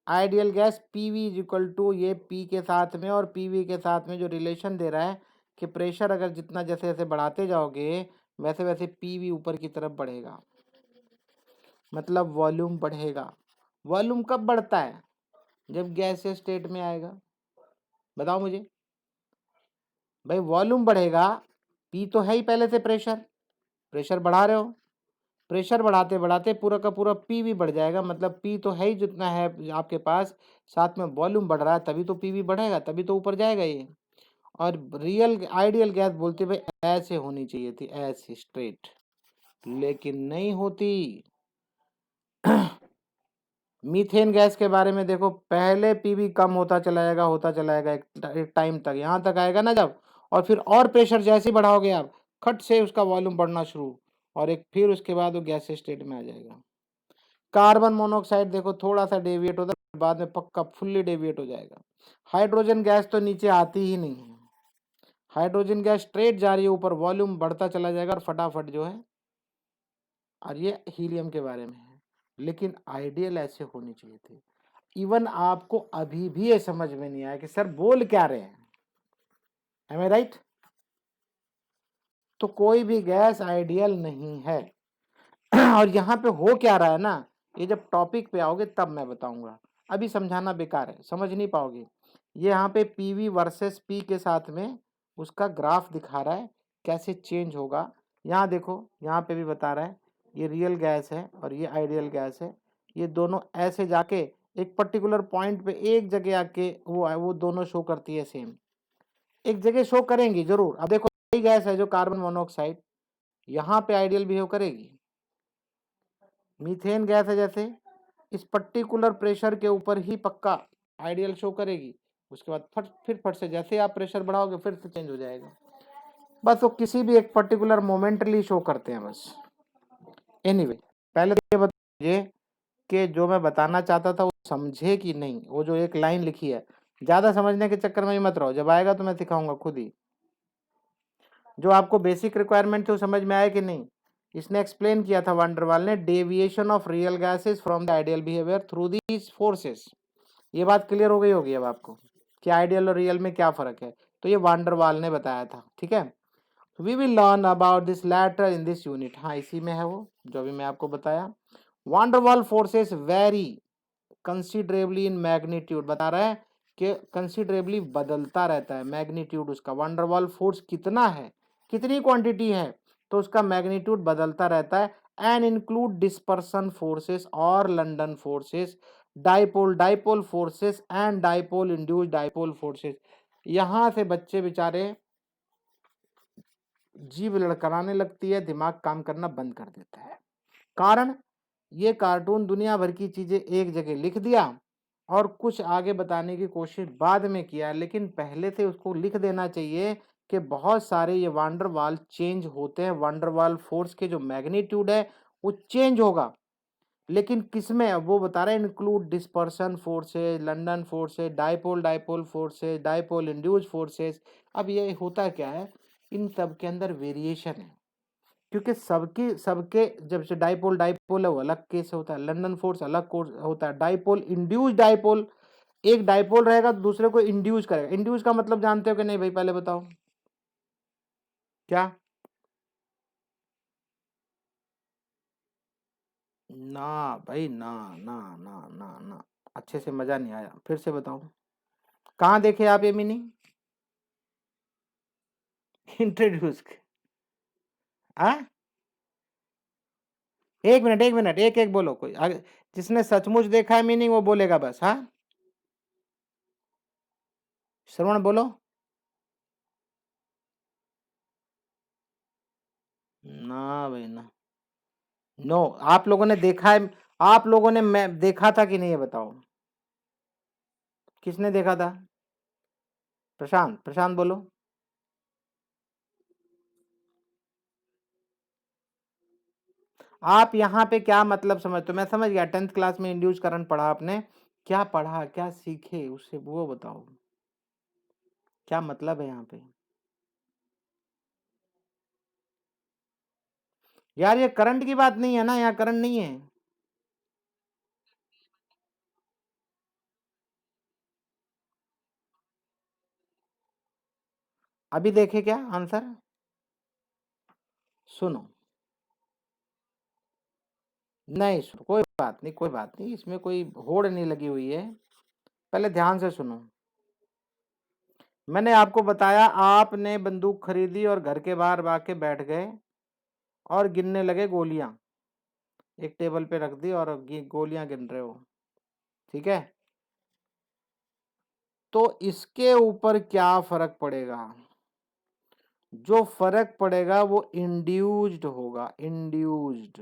Ideal gas PV is equal to, ये पी के साथ में और पीवी के साथ में जो रिलेशन दे रहा है कि प्रेशर अगर जितना जैसे जैसे बढ़ाते जाओगे वैसे वैसे पीवी ऊपर की तरफ बढ़ेगा, मतलब वॉल्यूम बढ़ेगा। वॉल्यूम कब बढ़ता है, जब गैसियस स्टेट में आएगा। बताओ मुझे भाई, वॉल्यूम बढ़ेगा, पी तो है ही पहले से प्रेशर, प्रेशर बढ़ा रहे हो, प्रेशर बढ़ाते बढ़ाते पूरा का पूरा पी भी बढ़ जाएगा, मतलब पी तो है ही जितना है आपके पास, साथ में वॉल्यूम बढ़ रहा है, तभी तो पी भी बढ़ेगा, तभी तो ऊपर जाएगा ये। और रियल आइडियल गैस बोलते भाई ऐसे होनी चाहिए थी, ऐसे स्ट्रेट, लेकिन नहीं होती। मीथेन गैस के बारे में देखो, पहले पीवी कम होता चला जाएगा, होता चला जाएगा, एक टाइम तक यहाँ तक आएगा ना जब, और फिर और प्रेशर जैसे ही बढ़ाओगे आप, खट से उसका वॉल्यूम बढ़ना शुरू, और एक फिर उसके बाद वो गैस स्टेट में आ जाएगा। कार्बन मोनोऑक्साइड देखो थोड़ा सा डेविएट होता है, बाद में पक्का फुल्ली डेविएट हो जाएगा। हाइड्रोजन गैस तो नीचे आती ही नहीं है, हाइड्रोजन गैस स्ट्रेट जा रही है ऊपर, वॉल्यूम बढ़ता चला जाएगा और फटाफट जो है। और ये हीलियम के बारे में है, लेकिन आइडियल ऐसे होनी चाहिए थी। इवन आपको अभी भी ये समझ में नहीं आया कि सर बोल क्या रहे हैं, एम आई राइट। तो कोई भी गैस आइडियल नहीं है। और यहाँ पे हो क्या रहा है ना, ये जब टॉपिक पे आओगे तब मैं बताऊंगा, अभी समझाना बेकार है, समझ नहीं पाओगे। ये यहाँ पे पीवी वर्सेस पी के साथ में उसका ग्राफ दिखा रहा है कैसे चेंज होगा। यहाँ देखो, यहाँ पे भी बता रहा है, ये रियल गैस है और ये आइडियल गैस है, ये दोनों ऐसे जाके एक पर्टिकुलर पॉइंट पे एक जगह आके वो दोनों शो करती है सेम, एक जगह शो करेंगी जरूर। अब देखो यही गैस है जो कार्बन मोनोऑक्साइड, यहाँ पे आइडियल बिहेव करेगी। मीथेन गैस है जैसे, इस पर्टिकुलर प्रेशर के ऊपर ही पक्का आइडियल शो करेगी, उसके बाद फिर फट से जैसे आप प्रेशर बढ़ाओगे फिर से चेंज हो जाएगा। बस वो किसी भी एक पर्टिकुलर मोमेंटली शो करते हैं बस। एनीवे पहले तो ये बताइए कि जो मैं बताना चाहता था वो समझे कि नहीं, वो जो एक लाइन लिखी है, ज्यादा समझने के चक्कर में ही मत रहो, जब आएगा तो मैं सिखाऊंगा खुद ही। जो आपको बेसिक रिक्वायरमेंट थे वो समझ में आया कि नहीं। इसने एक्सप्लेन किया था वांडरवाल ने, deviation of real gases from the ideal behaviour through these forces. ये बात क्लियर हो गई होगी अब आपको कि आइडियल और रियल में क्या फर्क है, तो ये वांडरवाल ने बताया था, ठीक है। We will learn about this later in this unit. हाँ, इसी में है वो जो अभी मैं आपको बताया। Van der Waal forces very considerably in magnitude, बता रहा है कि कंसिडरेबली बदलता रहता है मैग्नीट्यूड उसका। वांडरवाल फोर्स कितना है, कितनी क्वांटिटी है, तो उसका मैग्नीट्यूड बदलता रहता है। एंड इंक्लूड डिस्पर्सन फोर्सेस और London forces, dipole dipole forces and dipole induce dipole forces. यहां से बच्चे बेचारे जीभ लड़खड़ाने लगती है, दिमाग काम करना बंद कर देता है। कारण, ये कार्टून दुनिया भर की चीजें एक जगह लिख दिया और कुछ आगे बताने की कोशिश बाद में किया, लेकिन पहले से उसको लिख देना चाहिए कि बहुत सारे ये वांडरवाल चेंज होते हैं। वांडरवाल फोर्स के जो मैग्नीट्यूड है वो चेंज होगा, लेकिन किसमें, अब वो बता रहे हैं include dispersion forces, London forces, dipole dipole forces, dipole induce forces. अब ये होता क्या है, इन सब के अंदर वेरिएशन है, क्योंकि सबकी सबके जब से डाइपोल डाइपोल है वो अलग केस होता है, लंदन फोर्स अलग कोर्स होता है, डाइपोल इंड्यूस डाइपोल, एक डाइपोल रहेगा तो दूसरे को इंड्यूस करेगा। इंड्यूस का मतलब जानते हो कि नहीं भाई, पहले बताओ क्या? ना भाई, ना ना ना ना ना, अच्छे से मजा नहीं आया, फिर से बताओ। कहाँ देखे आप ये मीनिंग? इंट्रोड्यूस। हाँ, एक मिनट एक मिनट, एक एक बोलो, कोई जिसने सचमुच देखा है मीनिंग वो बोलेगा बस। हाँ, श्रवण बोलो। ना भाई ना, नो। आप लोगों ने देखा है, आप लोगों ने मैं देखा था कि नहीं ये बताओ, किसने देखा था? प्रशांत, प्रशांत बोलो। आप यहाँ पे क्या मतलब समझते हो? मैं समझ गया, 10th क्लास में इंड्यूस करंट पढ़ा आपने, क्या पढ़ा, क्या सीखे उससे वो बताओ, क्या मतलब है यहाँ पे? यार ये करंट की बात नहीं है ना, यहाँ करंट नहीं है। अभी देखे क्या आंसर? सुनो, नहीं सुनो, कोई बात नहीं, कोई बात नहीं, इसमें कोई होड़ नहीं लगी हुई है। पहले ध्यान से सुनो। मैंने आपको बताया, आपने बंदूक खरीदी और घर के बाहर आके बैठ गए और गिनने लगे गोलियां, एक टेबल पे रख दी और गोलियां गिन रहे हो, ठीक है? तो इसके ऊपर क्या फर्क पड़ेगा? जो फर्क पड़ेगा वो इंड्यूस्ड होगा, इंड्यूस्ड।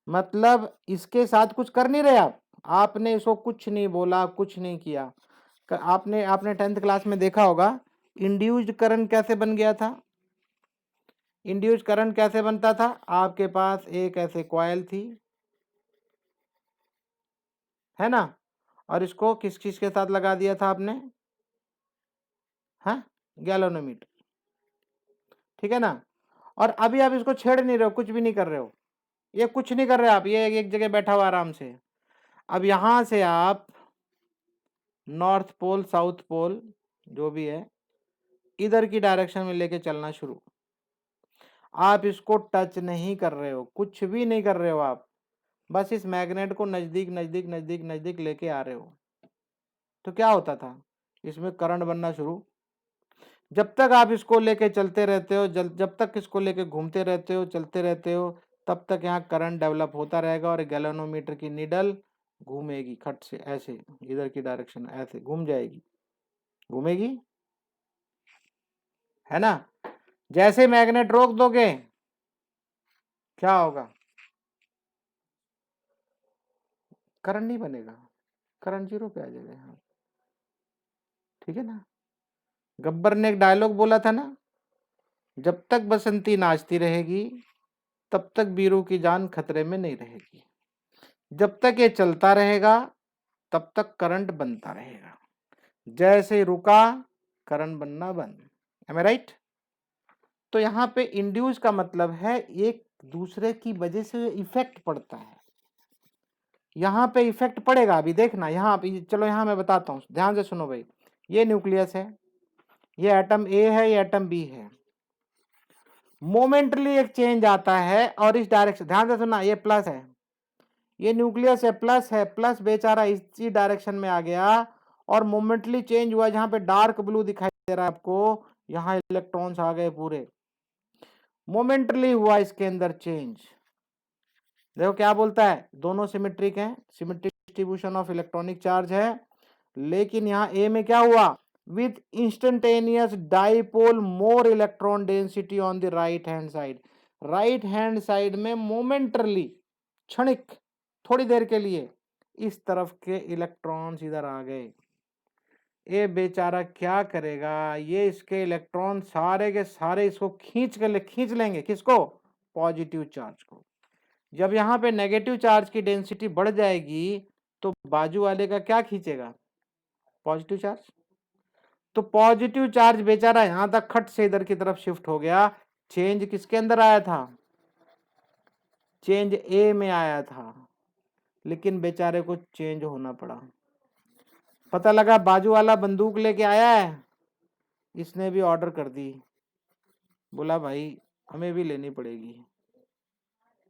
मतलब इसके साथ कुछ कर नहीं रहे आप, आपने इसको कुछ नहीं बोला, कुछ नहीं किया। आपने आपने 10th क्लास में देखा होगा इंड्यूस्ड करंट कैसे बन गया था। इंड्यूस्ड करंट कैसे बनता था? आपके पास एक ऐसे कॉइल थी, है ना, और इसको किस चीज के साथ लगा दिया था आपने? हाँ, गैल्वेनोमीटर, ठीक है ना। और अभी आप इसको छेड़ नहीं रहे हो, कुछ भी नहीं कर रहे हो, ये कुछ नहीं कर रहे आप, ये एक जगह बैठा हुआ आराम से। अब यहां से आप नॉर्थ पोल साउथ पोल जो भी है इधर की डायरेक्शन में लेके चलना शुरू। आप इसको टच नहीं कर रहे हो, कुछ भी नहीं कर रहे हो आप, बस इस मैग्नेट को नजदीक नजदीक नजदीक नजदीक लेके आ रहे हो। तो क्या होता था, इसमें करंट बनना शुरू। जब तक आप इसको लेके चलते रहते हो, जब तक इसको लेके घूमते रहते हो, चलते रहते हो, तब तक यहाँ करंट डेवलप होता रहेगा और गैल्वेनोमीटर की निडल घूमेगी खट से ऐसे, इधर की डायरेक्शन ऐसे घूम जाएगी, घूमेगी, है ना। जैसे मैग्नेट रोक दोगे क्या होगा? करंट नहीं बनेगा, करंट जीरो पे आ जाएगा यहाँ, ठीक है ना। गब्बर ने एक डायलॉग बोला था ना, जब तक बसंती नाचती रहेगी तब तक बीरू की जान खतरे में नहीं रहेगी। जब तक ये चलता रहेगा तब तक करंट बनता रहेगा, जैसे ही रुका करंट बनना बंद। एम आई राइट? तो यहाँ पे इंड्यूस का मतलब है एक दूसरे की वजह से इफेक्ट पड़ता है। यहाँ पे इफेक्ट पड़ेगा, अभी देखना यहाँ पे, चलो यहाँ मैं बताता हूँ, ध्यान से सुनो भाई। ये न्यूक्लियस है, ये एटम ए है, ये एटम बी है, मोमेंटली एक चेंज आता है और इस डायरेक्शन, ध्यान से सुनना, ये प्लस है, ये न्यूक्लियस है, प्लस बेचारा इसी डायरेक्शन में आ गया और मोमेंटली चेंज हुआ। जहां पे डार्क ब्लू दिखाई दे रहा है आपको, यहां इलेक्ट्रॉन्स आ गए पूरे, मोमेंटली हुआ इसके अंदर चेंज। देखो क्या बोलता है, दोनों सिमेट्रिक हैं, symmetric distribution of electronic charge है, लेकिन यहां ए में क्या हुआ, with instantaneous dipole more electron density on the right hand side, right hand side में मोमेंटरली, क्षणिक, थोड़ी देर के लिए इस तरफ के इलेक्ट्रॉन्स इधर आ गए। ये बेचारा क्या करेगा, ये इसके इलेक्ट्रॉन सारे के सारे इसको खींच लेंगे, किसको, पॉजिटिव चार्ज को। जब यहाँ पे नेगेटिव चार्ज की डेंसिटी बढ़ जाएगी तो बाजू वाले का क्या खींचेगा, पॉजिटिव चार्ज। तो पॉजिटिव चार्ज बेचारा यहां तक खट से इधर की तरफ शिफ्ट हो गया। चेंज किसके अंदर आया था, चेंज ए में आया था, लेकिन बेचारे को चेंज होना पड़ा। पता लगा बाजू वाला बंदूक लेके आया है, इसने भी ऑर्डर कर दी, बोला भाई हमें भी लेनी पड़ेगी,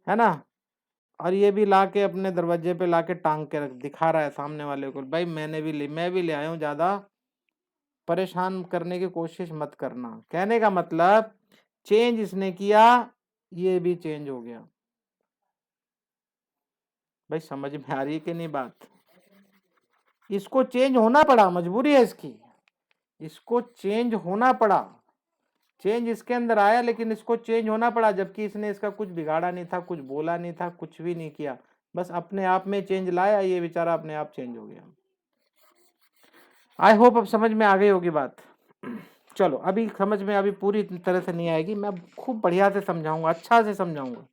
है ना। और ये भी लाके अपने दरवाजे पे लाके टांग के रख दिखा रहा है सामने वाले को, भाई मैं भी ले आया हूं, ज्यादा परेशान करने की कोशिश मत करना। कहने का मतलब चेंज इसने किया, ये भी चेंज हो गया। भाई समझ में आ रही है कि नहीं बात, इसको चेंज होना पड़ा, मजबूरी है इसकी, इसको चेंज होना पड़ा, चेंज इसके अंदर आया लेकिन इसको चेंज होना पड़ा, जबकि इसने इसका कुछ बिगाड़ा नहीं था, कुछ बोला नहीं था, कुछ भी नहीं किया, बस अपने आप में चेंज लाया, ये बेचारा अपने आप चेंज हो गया। आई होप अब समझ में आ गई होगी बात। चलो अभी समझ में अभी पूरी तरह से नहीं आएगी, मैं खूब बढ़िया से समझाऊंगा, अच्छा से समझाऊंगा।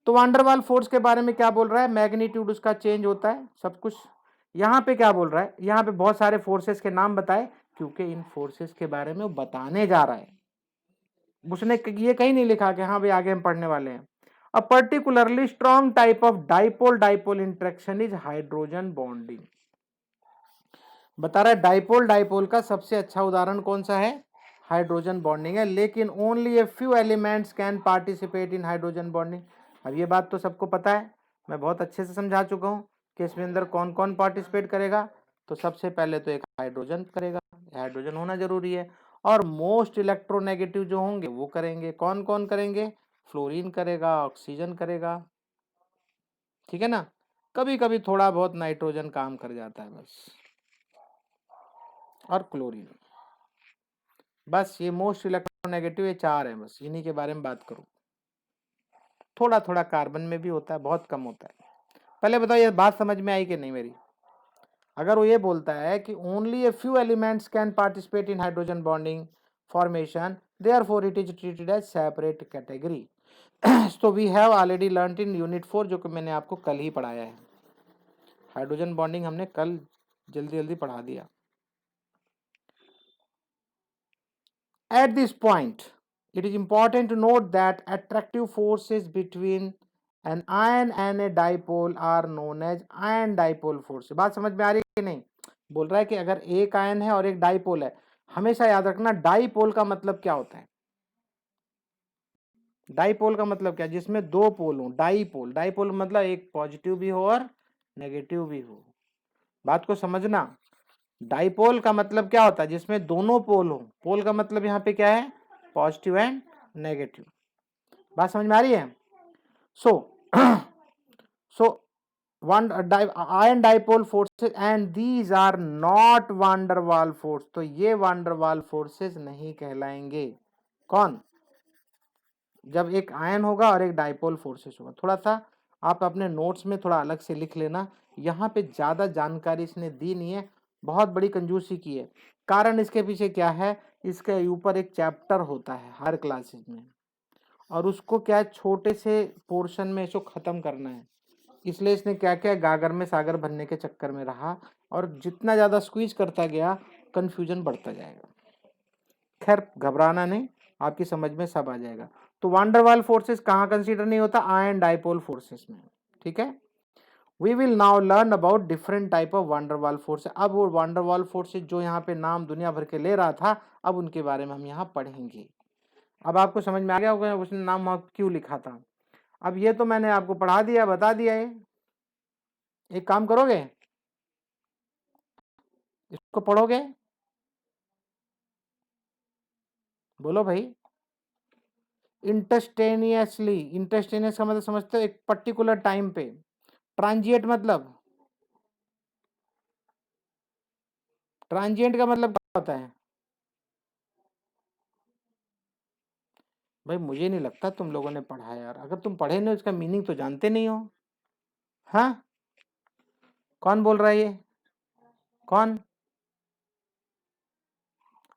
तो वांडरवाल फोर्स के बारे में क्या बोल रहा है, मैग्नीट्यूड उसका चेंज होता है, सब कुछ। यहाँ पे क्या बोल रहा है, यहाँ पे बहुत सारे फोर्सेस के नाम बताए, क्योंकि इन फोर्सेस के बारे में वो बताने जा रहा है, उसने ये कहीं नहीं लिखा कि हाँ भाई आगे हम पढ़ने वाले हैं। A particularly strong type of dipole dipole interaction is hydrogen bonding. बता रहा है डाइपोल डाइपोल का सबसे अच्छा उदाहरण कौन सा है, हाइड्रोजन बॉन्डिंग है, लेकिन only a few elements can participate in hydrogen bonding. अब ये बात तो सबको पता है, मैं बहुत अच्छे से समझा चुका हूँ कि इसमें अंदर कौन कौन पार्टिसिपेट करेगा। तो सबसे पहले तो एक हाइड्रोजन करेगा, हाइड्रोजन होना जरूरी है, और मोस्ट इलेक्ट्रोनेगेटिव जो होंगे वो करेंगे। कौन कौन करेंगे, फ्लोरीन करेगा, ऑक्सीजन करेगा, ठीक है ना। कभी कभी थोड़ा बहुत नाइट्रोजन काम कर जाता है बस, और क्लोरीन, बस ये मोस्ट इलेक्ट्रोनेगेटिव ये चार हैं, बस इन्हीं के बारे में बात करूं। थोड़ा थोड़ा कार्बन में भी होता है, बहुत कम होता है। पहले बताओ ये बात समझ में आई कि नहीं मेरी। अगर वो ये बोलता है कि only a few elements can participate in hydrogen bonding formation, therefore it is treated as separate category. तो we have already learned in unit 4, जो कि मैंने आपको कल ही पढ़ाया है। हाइड्रोजन बॉन्डिंग हमने कल जल्दी जल्दी पढ़ा दिया। At this point, it is important to note that attractive forces between an ion and a dipole are known as ion dipole force। बात समझ में आ रही है कि नहीं। बोल रहा है कि अगर एक आयन है और एक डाइपोल है, हमेशा याद रखना डाइपोल का मतलब क्या होता है, डाइपोल का मतलब क्या, जिसमें दो पोल हो, डाइपोल, डाइपोल मतलब एक पॉजिटिव भी हो और नेगेटिव भी हो। बात को समझना, डाइपोल का मतलब क्या होता है, जिसमें दोनों पोल हो। पोल का मतलब यहाँ पे क्या है, पॉजिटिव एंड नेगेटिव। बात समझ में आ रही है। So ion dipole forces and these are not van der Waals force. तो ये वांडरवाल फोर्सेस नहीं कहलाएंगे। कौन, जब एक आयन होगा और एक डाइपोल फोर्सेस होगा। थोड़ा सा आप अपने नोट्स में थोड़ा अलग से लिख लेना, यहाँ पे ज्यादा जानकारी इसने दी नहीं है, बहुत बड़ी कंजूसी की है। कारण इसके पीछे क्या है, इसके ऊपर एक चैप्टर होता है हर क्लासेस में, और उसको क्या छोटे से पोर्शन में इसको खत्म करना है, इसलिए इसने क्या क्या गागर में सागर भरने के चक्कर में रहा, और जितना ज्यादा स्क्वीज करता गया कंफ्यूजन बढ़ता जाएगा। खैर घबराना नहीं, आपकी समझ में सब आ जाएगा। तो वांडरवाल फोर्सेस कहाँ कंसीडर नहीं होता, आयन डाइपोल फोर्सेस में, ठीक है। We will now learn about different type of van der Waals forces. अब वो वांडरवाल फोर्सेस जो यहाँ पे नाम दुनिया भर के ले रहा था, अब उनके बारे में हम यहाँ पढ़ेंगे। अब आपको समझ में आ गया होगा उसने नाम वहां क्यों लिखा था। अब ये तो मैंने आपको पढ़ा दिया, बता दिया। ये एक काम करोगे, इसको पढ़ोगे, बोलो भाई। इंटस्टेनियसली, इंटस्टेनियस का मतलब समझते हो, एक पर्टिकुलर टाइम पे। ट्रांजिएंट मतलब, ट्रांजिएंट का मतलब क्या होता है भाई? मुझे नहीं लगता तुम लोगों ने पढ़ा है यार। अगर तुम पढ़े नहीं इसका मीनिंग तो जानते नहीं हो। हाँ, कौन बोल रहा है ये? कौन?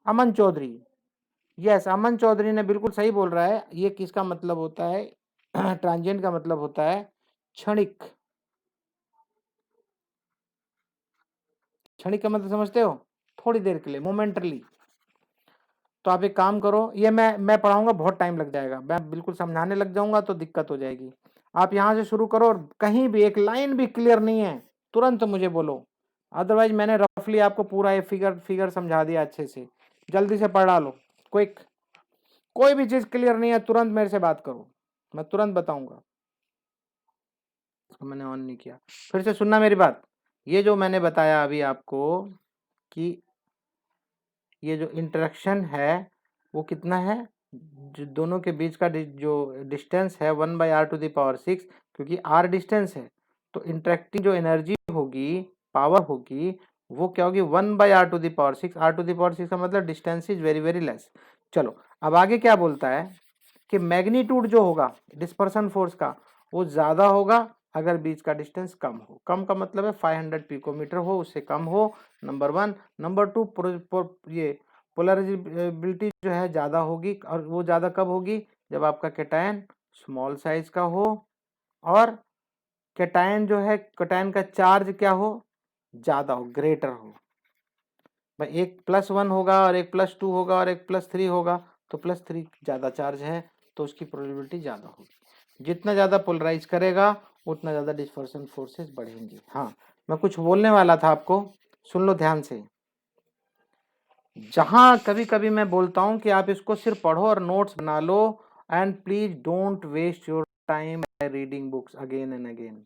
अमन चौधरी। यस, अमन चौधरी ने बिल्कुल सही बोल रहा है। ये किसका मतलब होता है? ट्रांजिएंट का मतलब होता है क्षणिक। क्षणिक का मतलब समझते हो? थोड़ी देर के लिए, मोमेंटरली। तो आप एक काम करो, ये मैं पढ़ाऊंगा, बहुत टाइम लग जाएगा, मैं बिल्कुल समझाने लग जाऊंगा तो दिक्कत हो जाएगी। आप यहां से शुरू करो, और कहीं भी एक लाइन भी क्लियर नहीं है तुरंत मुझे बोलो। अदरवाइज मैंने रफली आपको पूरा ये फिगर फिगर समझा दिया अच्छे से। जल्दी से पढ़ा लो, क्विक। कोई भी चीज क्लियर नहीं है तुरंत मेरे से बात करो, मैं तुरंत बताऊंगा। मैंने ऑन नहीं किया, फिर से सुनना मेरी बात। ये जो मैंने बताया अभी आपको कि ये जो इंटरेक्शन है वो कितना है, जो दोनों के बीच का जो डिस्टेंस है 1/r⁶, क्योंकि r डिस्टेंस है तो इंटरेक्टिंग जो एनर्जी होगी, पावर होगी, वो क्या होगी 1/r⁶। r⁶ का मतलब distance is very very less. चलो अब आगे क्या बोलता है कि मैग्नीट्यूड जो होगा डिस्पर्सन फोर्स का वो ज्यादा होगा अगर बीच का डिस्टेंस कम हो। कम का मतलब है 500 पिकोमीटर हो, उससे कम हो, नंबर वन। नंबर टू, ये पोलराइजेबिलिटी जो है ज्यादा होगी, और वो ज्यादा कब होगी? जब आपका कैटायन स्मॉल साइज का हो, और कैटायन जो है, कैटायन का चार्ज क्या हो? ज्यादा हो, ग्रेटर हो। भाई एक +1 होगा और एक +2 होगा और एक +3 होगा, तो +3 ज्यादा चार्ज है तो उसकी प्रोबेबिलिटी ज्यादा होगी। जितना ज्यादा पोलराइज करेगा उतना ज्यादा डिस्पर्सन फोर्सेस बढ़ेंगे। हाँ, मैं कुछ बोलने वाला था आपको, सुन लो ध्यान से। जहां कभी कभी मैं बोलता हूं कि आप इसको सिर्फ पढ़ो और नोट्स बना लो, and please don't waste your time by reading books again and again.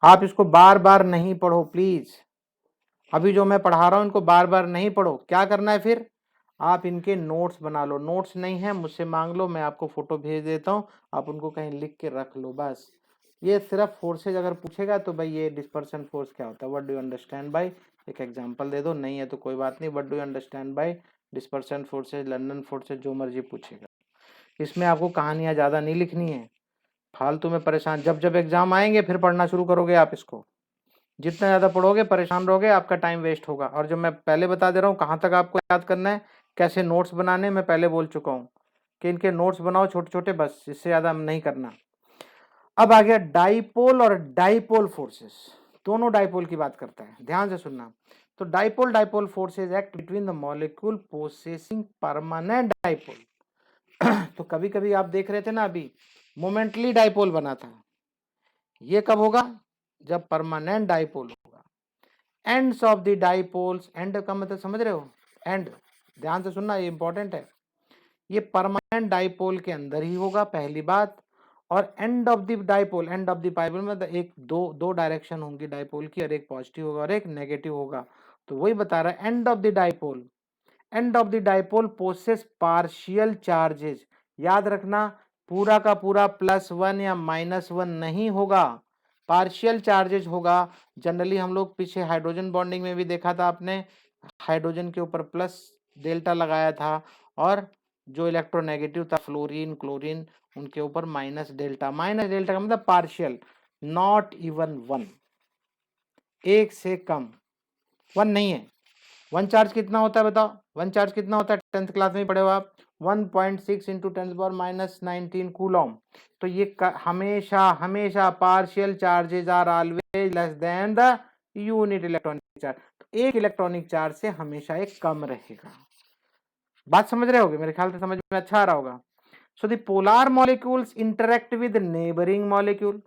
आप इसको बार बार नहीं पढ़ो प्लीज। अभी जो मैं पढ़ा रहा हूं इनको बार बार नहीं पढ़ो। क्या करना है फिर? आप इनके नोट्स बना लो। नोट्स नहीं है मुझसे मांग लो, मैं आपको फोटो भेज देता हूं, आप उनको कहीं लिख के रख लो बस। ये सिर्फ फोर्सेज अगर पूछेगा तो भाई ये डिस्पर्सन फोर्स क्या होता है, what do you understand by, एक एग्जांपल दे दो। नहीं है तो कोई बात नहीं, what do you understand by dispersion forces, London forces, जो मर्जी पूछेगा। इसमें आपको कहानियां ज्यादा नहीं लिखनी है, फालतू में परेशान। जब जब एग्जाम आएंगे फिर पढ़ना शुरू करोगे आप इसको। जितना ज्यादा पढ़ोगे परेशान रहोगे, आपका टाइम वेस्ट होगा। और जो मैं पहले बता दे रहा हूँ कहाँ तक आपको याद करना है, कैसे नोट्स बनाने, मैं पहले बोल चुका हूँ कि इनके नोट्स बनाओ छोटे छोटे, बस, इससे ज्यादा नहीं करना। अब आ गया डाइपोल और डाइपोल फोर्सेस। दोनों डाइपोल की बात करता है, ध्यान से सुनना। तो dipole dipole forces act between the molecule possessing permanent dipole. तो कभी कभी आप देख रहे थे ना अभी, मोमेंटली डाइपोल बना था। ये कब होगा? जब परमानेंट डाइपोल होगा। Ends of the dipoles, and का मतलब समझ रहे हो? एंड, ध्यान से सुनना, ये इंपॉर्टेंट है। ये परमानेंट डाइपोल के अंदर ही होगा, पहली बात। और and of the dipole, end of the dipole मतलब एक दो डायरेक्शन होंगी डाइपोल की, और एक पॉजिटिव होगा और एक नेगेटिव होगा। तो वही बता रहा है, end of the dipole, end of the dipole possess partial charges. याद रखना, पूरा का पूरा +1 या -1 नहीं होगा, पार्शियल चार्जेस होगा। जनरली हम लोग पीछे हाइड्रोजन बॉन्डिंग में भी देखा था आपने, हाइड्रोजन के ऊपर प्लस डेल्टा लगाया था, और जो इलेक्ट्रोनेगेटिव था फ्लोरीन क्लोरीन उनके ऊपर माइनस डेल्टा। माइनस डेल्टा का मतलब पार्शियल, नॉट इवन 1, एक से कम। 1 नहीं है। 1 चार्ज कितना होता है बताओ? 1 चार्ज कितना होता है? 10th क्लास में पढ़े हो आप, 1.6 इंटू 10⁻⁻19 कूलम। तो ये हमेशा हमेशा partial charges are always less than the unit electronic charge. तो एक इलेक्ट्रॉनिक चार्ज से हमेशा एक कम रहेगा। बात समझ रहे होगे, मेरे ख्याल से समझ में अच्छा आ रहा होगा। So the polar molecules interact with neighbouring molecule.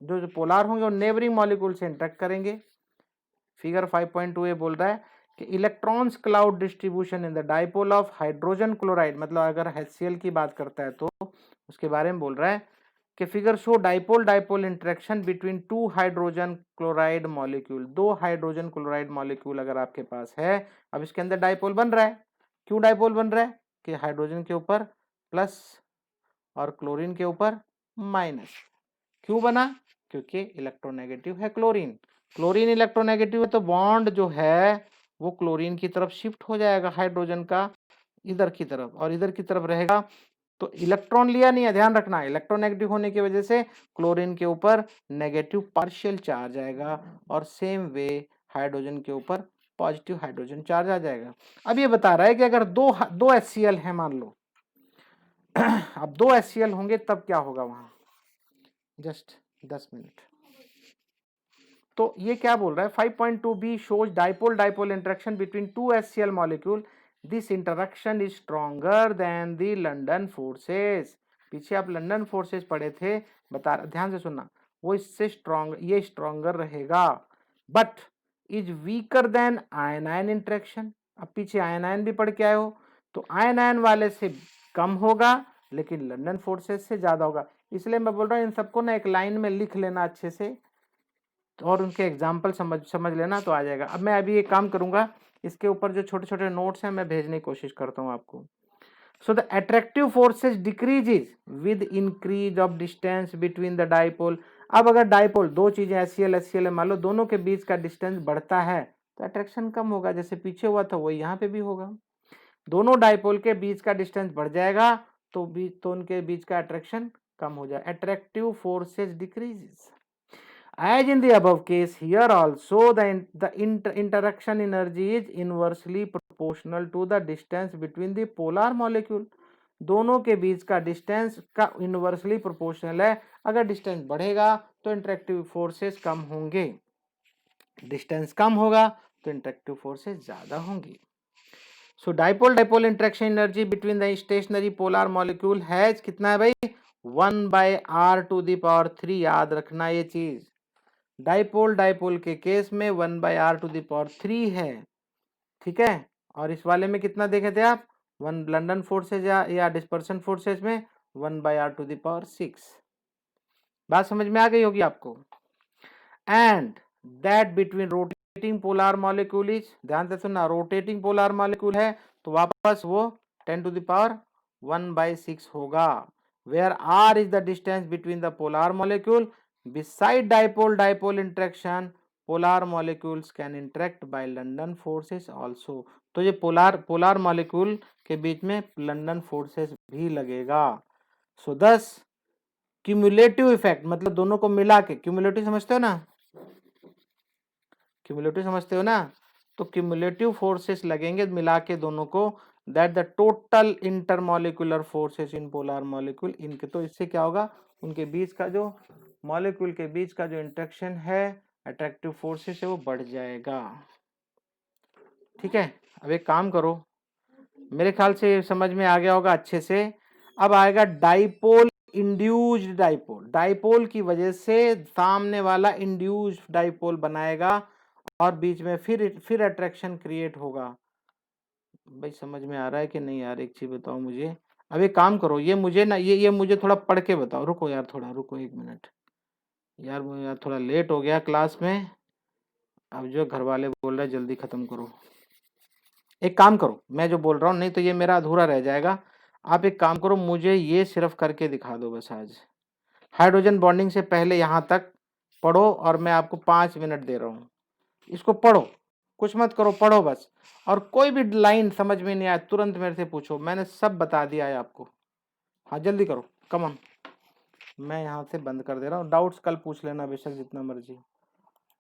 जो पोलर होंगे वो नेबरिंग मॉलिक्यूल से इंटरेक्ट करेंगे। फिगर 5.2 ये बोल रहा है कि electrons cloud distribution in the dipole of hydrogen chloride, मतलब अगर HCl की बात करता है तो उसके बारे में बोल रहा है कि figure show dipole dipole interaction between two hydrogen chloride molecule. दो हाइड्रोजन क्लोराइड मॉलिक्यूल अगर आपके पास है, अब इसके अंदर डाइपोल बन रहा है। क्यों डाइपोल बन रहा है कि हाइड्रोजन के ऊपर प्लस और क्लोरीन के ऊपर माइनस। क्यों बना? क्योंकि इलेक्ट्रोनेगेटिव है क्लोरीन। क्लोरीन इलेक्ट्रोनेगेटिव है तो बॉन्ड जो है वो क्लोरीन की तरफ शिफ्ट हो जाएगा, हाइड्रोजन का इधर की तरफ, और इधर की तरफ रहेगा तो इलेक्ट्रॉन लिया नहीं है, ध्यान रखना। इलेक्ट्रोनेगेटिव होने की वजह से क्लोरीन के ऊपर नेगेटिव पार्शियल चार्ज आएगा और सेम वे हाइड्रोजन के ऊपर पॉजिटिव हाइड्रोजन चार्ज आ जाएगा। अब ये बता रहा है कि अगर दो HCl है मान लो, अब दो HCl होंगे तब क्या होगा वहां, जस्ट 10 मिनट। तो ये क्या बोल रहा है, 5.2b shows dipole dipole interaction between two HCl molecule. This interaction is stronger than the London forces. पीछे आप लंदन फोर्सेस पढ़े थे, बता, ध्यान से सुनना, वो इससे स्ट्रॉन्ग, ये स्ट्रॉन्गर रहेगा, but is weaker then ion ion interaction. अब पीछे आयन आयन भी पढ़ के आए हो, तो आयन आयन वाले से कम होगा लेकिन लंदन फोर्सेस से ज्यादा होगा। इसलिए मैं बोल रहा हूँ इन सबको ना एक लाइन में लिख लेना अच्छे से और उनके एग्जाम्पल समझ लेना तो आ जाएगा। अब मैं अभी एक काम करूंगा, इसके ऊपर जो छोटे छोटे नोट्स हैं मैं भेजने की कोशिश करता हूं आपको। So the attractive forces decreases with increase of distance between the dipole. अब अगर डाइपोल, दो चीजें HCl मान लो, दोनों के बीच का डिस्टेंस बढ़ता है तो अट्रैक्शन कम होगा, जैसे पीछे हुआ था वही यहाँ पे भी होगा। दोनों डाइपोल के बीच का डिस्टेंस बढ़ जाएगा तो उनके बीच का अट्रैक्शन कम हो जाए, attractive forces decreases. As in the above case, here also the interaction energy is inversely proportional to the distance between the polar molecule. दोनों के बीच का डिस्टेंस का इनवर्सली प्रोपोर्शनल है। अगर डिस्टेंस बढ़ेगा तो इंटरेक्टिव फोर्सेस कम होंगे, डिस्टेंस कम होगा तो इंटरेक्टिव फोर्सेस ज्यादा होंगी। So dipole dipole interaction energy between the stationary polar molecule has कितना है भाई, 1/r⁻3। याद रखना ये चीज, डाइपोल डाइपोल के केस में 1/r⁻3 है, ठीक है। और इस वाले में कितना देखे थे आप, वन लंदन फोर्सेज या डिस्पर्सन फोर्सेज में 1/r⁶। बात समझ में आ गई होगी आपको। And that between rotating polar molecule is, ध्यान से सुनना, रोटेटिंग पोलर मॉलिक्यूल है तो वापस वो 10⁻1/6 होगा, where r is the distance between the polar molecule. Beside dipole dipole interaction, polar molecules can interact by London forces also. तो ये पोलर मॉलिक्यूल के बीच में लंदन फोर्सेस भी लगेगा। सो दस क्यूमुलेटिव इफेक्ट, मतलब दोनों को मिला के, क्यूमुलेटिव समझते हो ना, क्यूमुलेटिव समझते हो ना, तो क्यूमुलेटिव फोर्सेस लगेंगे मिला के दोनों को, that the total intermolecular forces in polar molecule, इनके, तो इससे क्या होगा, उनके बीच का जो मॉलिक्यूल के बीच का जो इंटरेक्शन है, अट्रैक्टिव फोर्सेस है, वो बढ़ जाएगा, ठीक है। अब एक काम करो, मेरे ख्याल से समझ में आ गया होगा अच्छे से। अब आएगा डाइपोल इंड्यूस्ड डाइपोल। डाइपोल की वजह से सामने वाला इंड्यूस्ड डाइपोल बनाएगा और बीच में फिर अट्रैक्शन क्रिएट होगा। भाई समझ में आ रहा है कि नहीं यार, एक चीज बताओ मुझे। अब एक काम करो, ये मुझे ना ये मुझे थोड़ा पढ़ के बताओ, रुको यार, थोड़ा रुको 1 मिनट यार, मुझे यार थोड़ा लेट हो गया क्लास में। अब जो घर वाले बोल रहे हैं जल्दी खत्म करो। एक काम करो, मैं जो बोल रहा हूँ, नहीं तो ये मेरा अधूरा रह जाएगा। आप एक काम करो, मुझे ये सिर्फ करके दिखा दो बस आज। हाइड्रोजन बॉन्डिंग से पहले यहाँ तक पढ़ो और मैं आपको 5 मिनट दे रहा हूँ, इसको पढ़ो, कुछ मत करो, पढ़ो बस। और कोई भी लाइन समझ में नहीं आया तुरंत मेरे से पूछो, मैंने सब बता दिया है आपको। हाँ जल्दी करो, कम ऑन। मैं यहाँ से बंद कर दे रहा हूँ, डाउट्स कल पूछ लेना बेशक जितना मर्जी।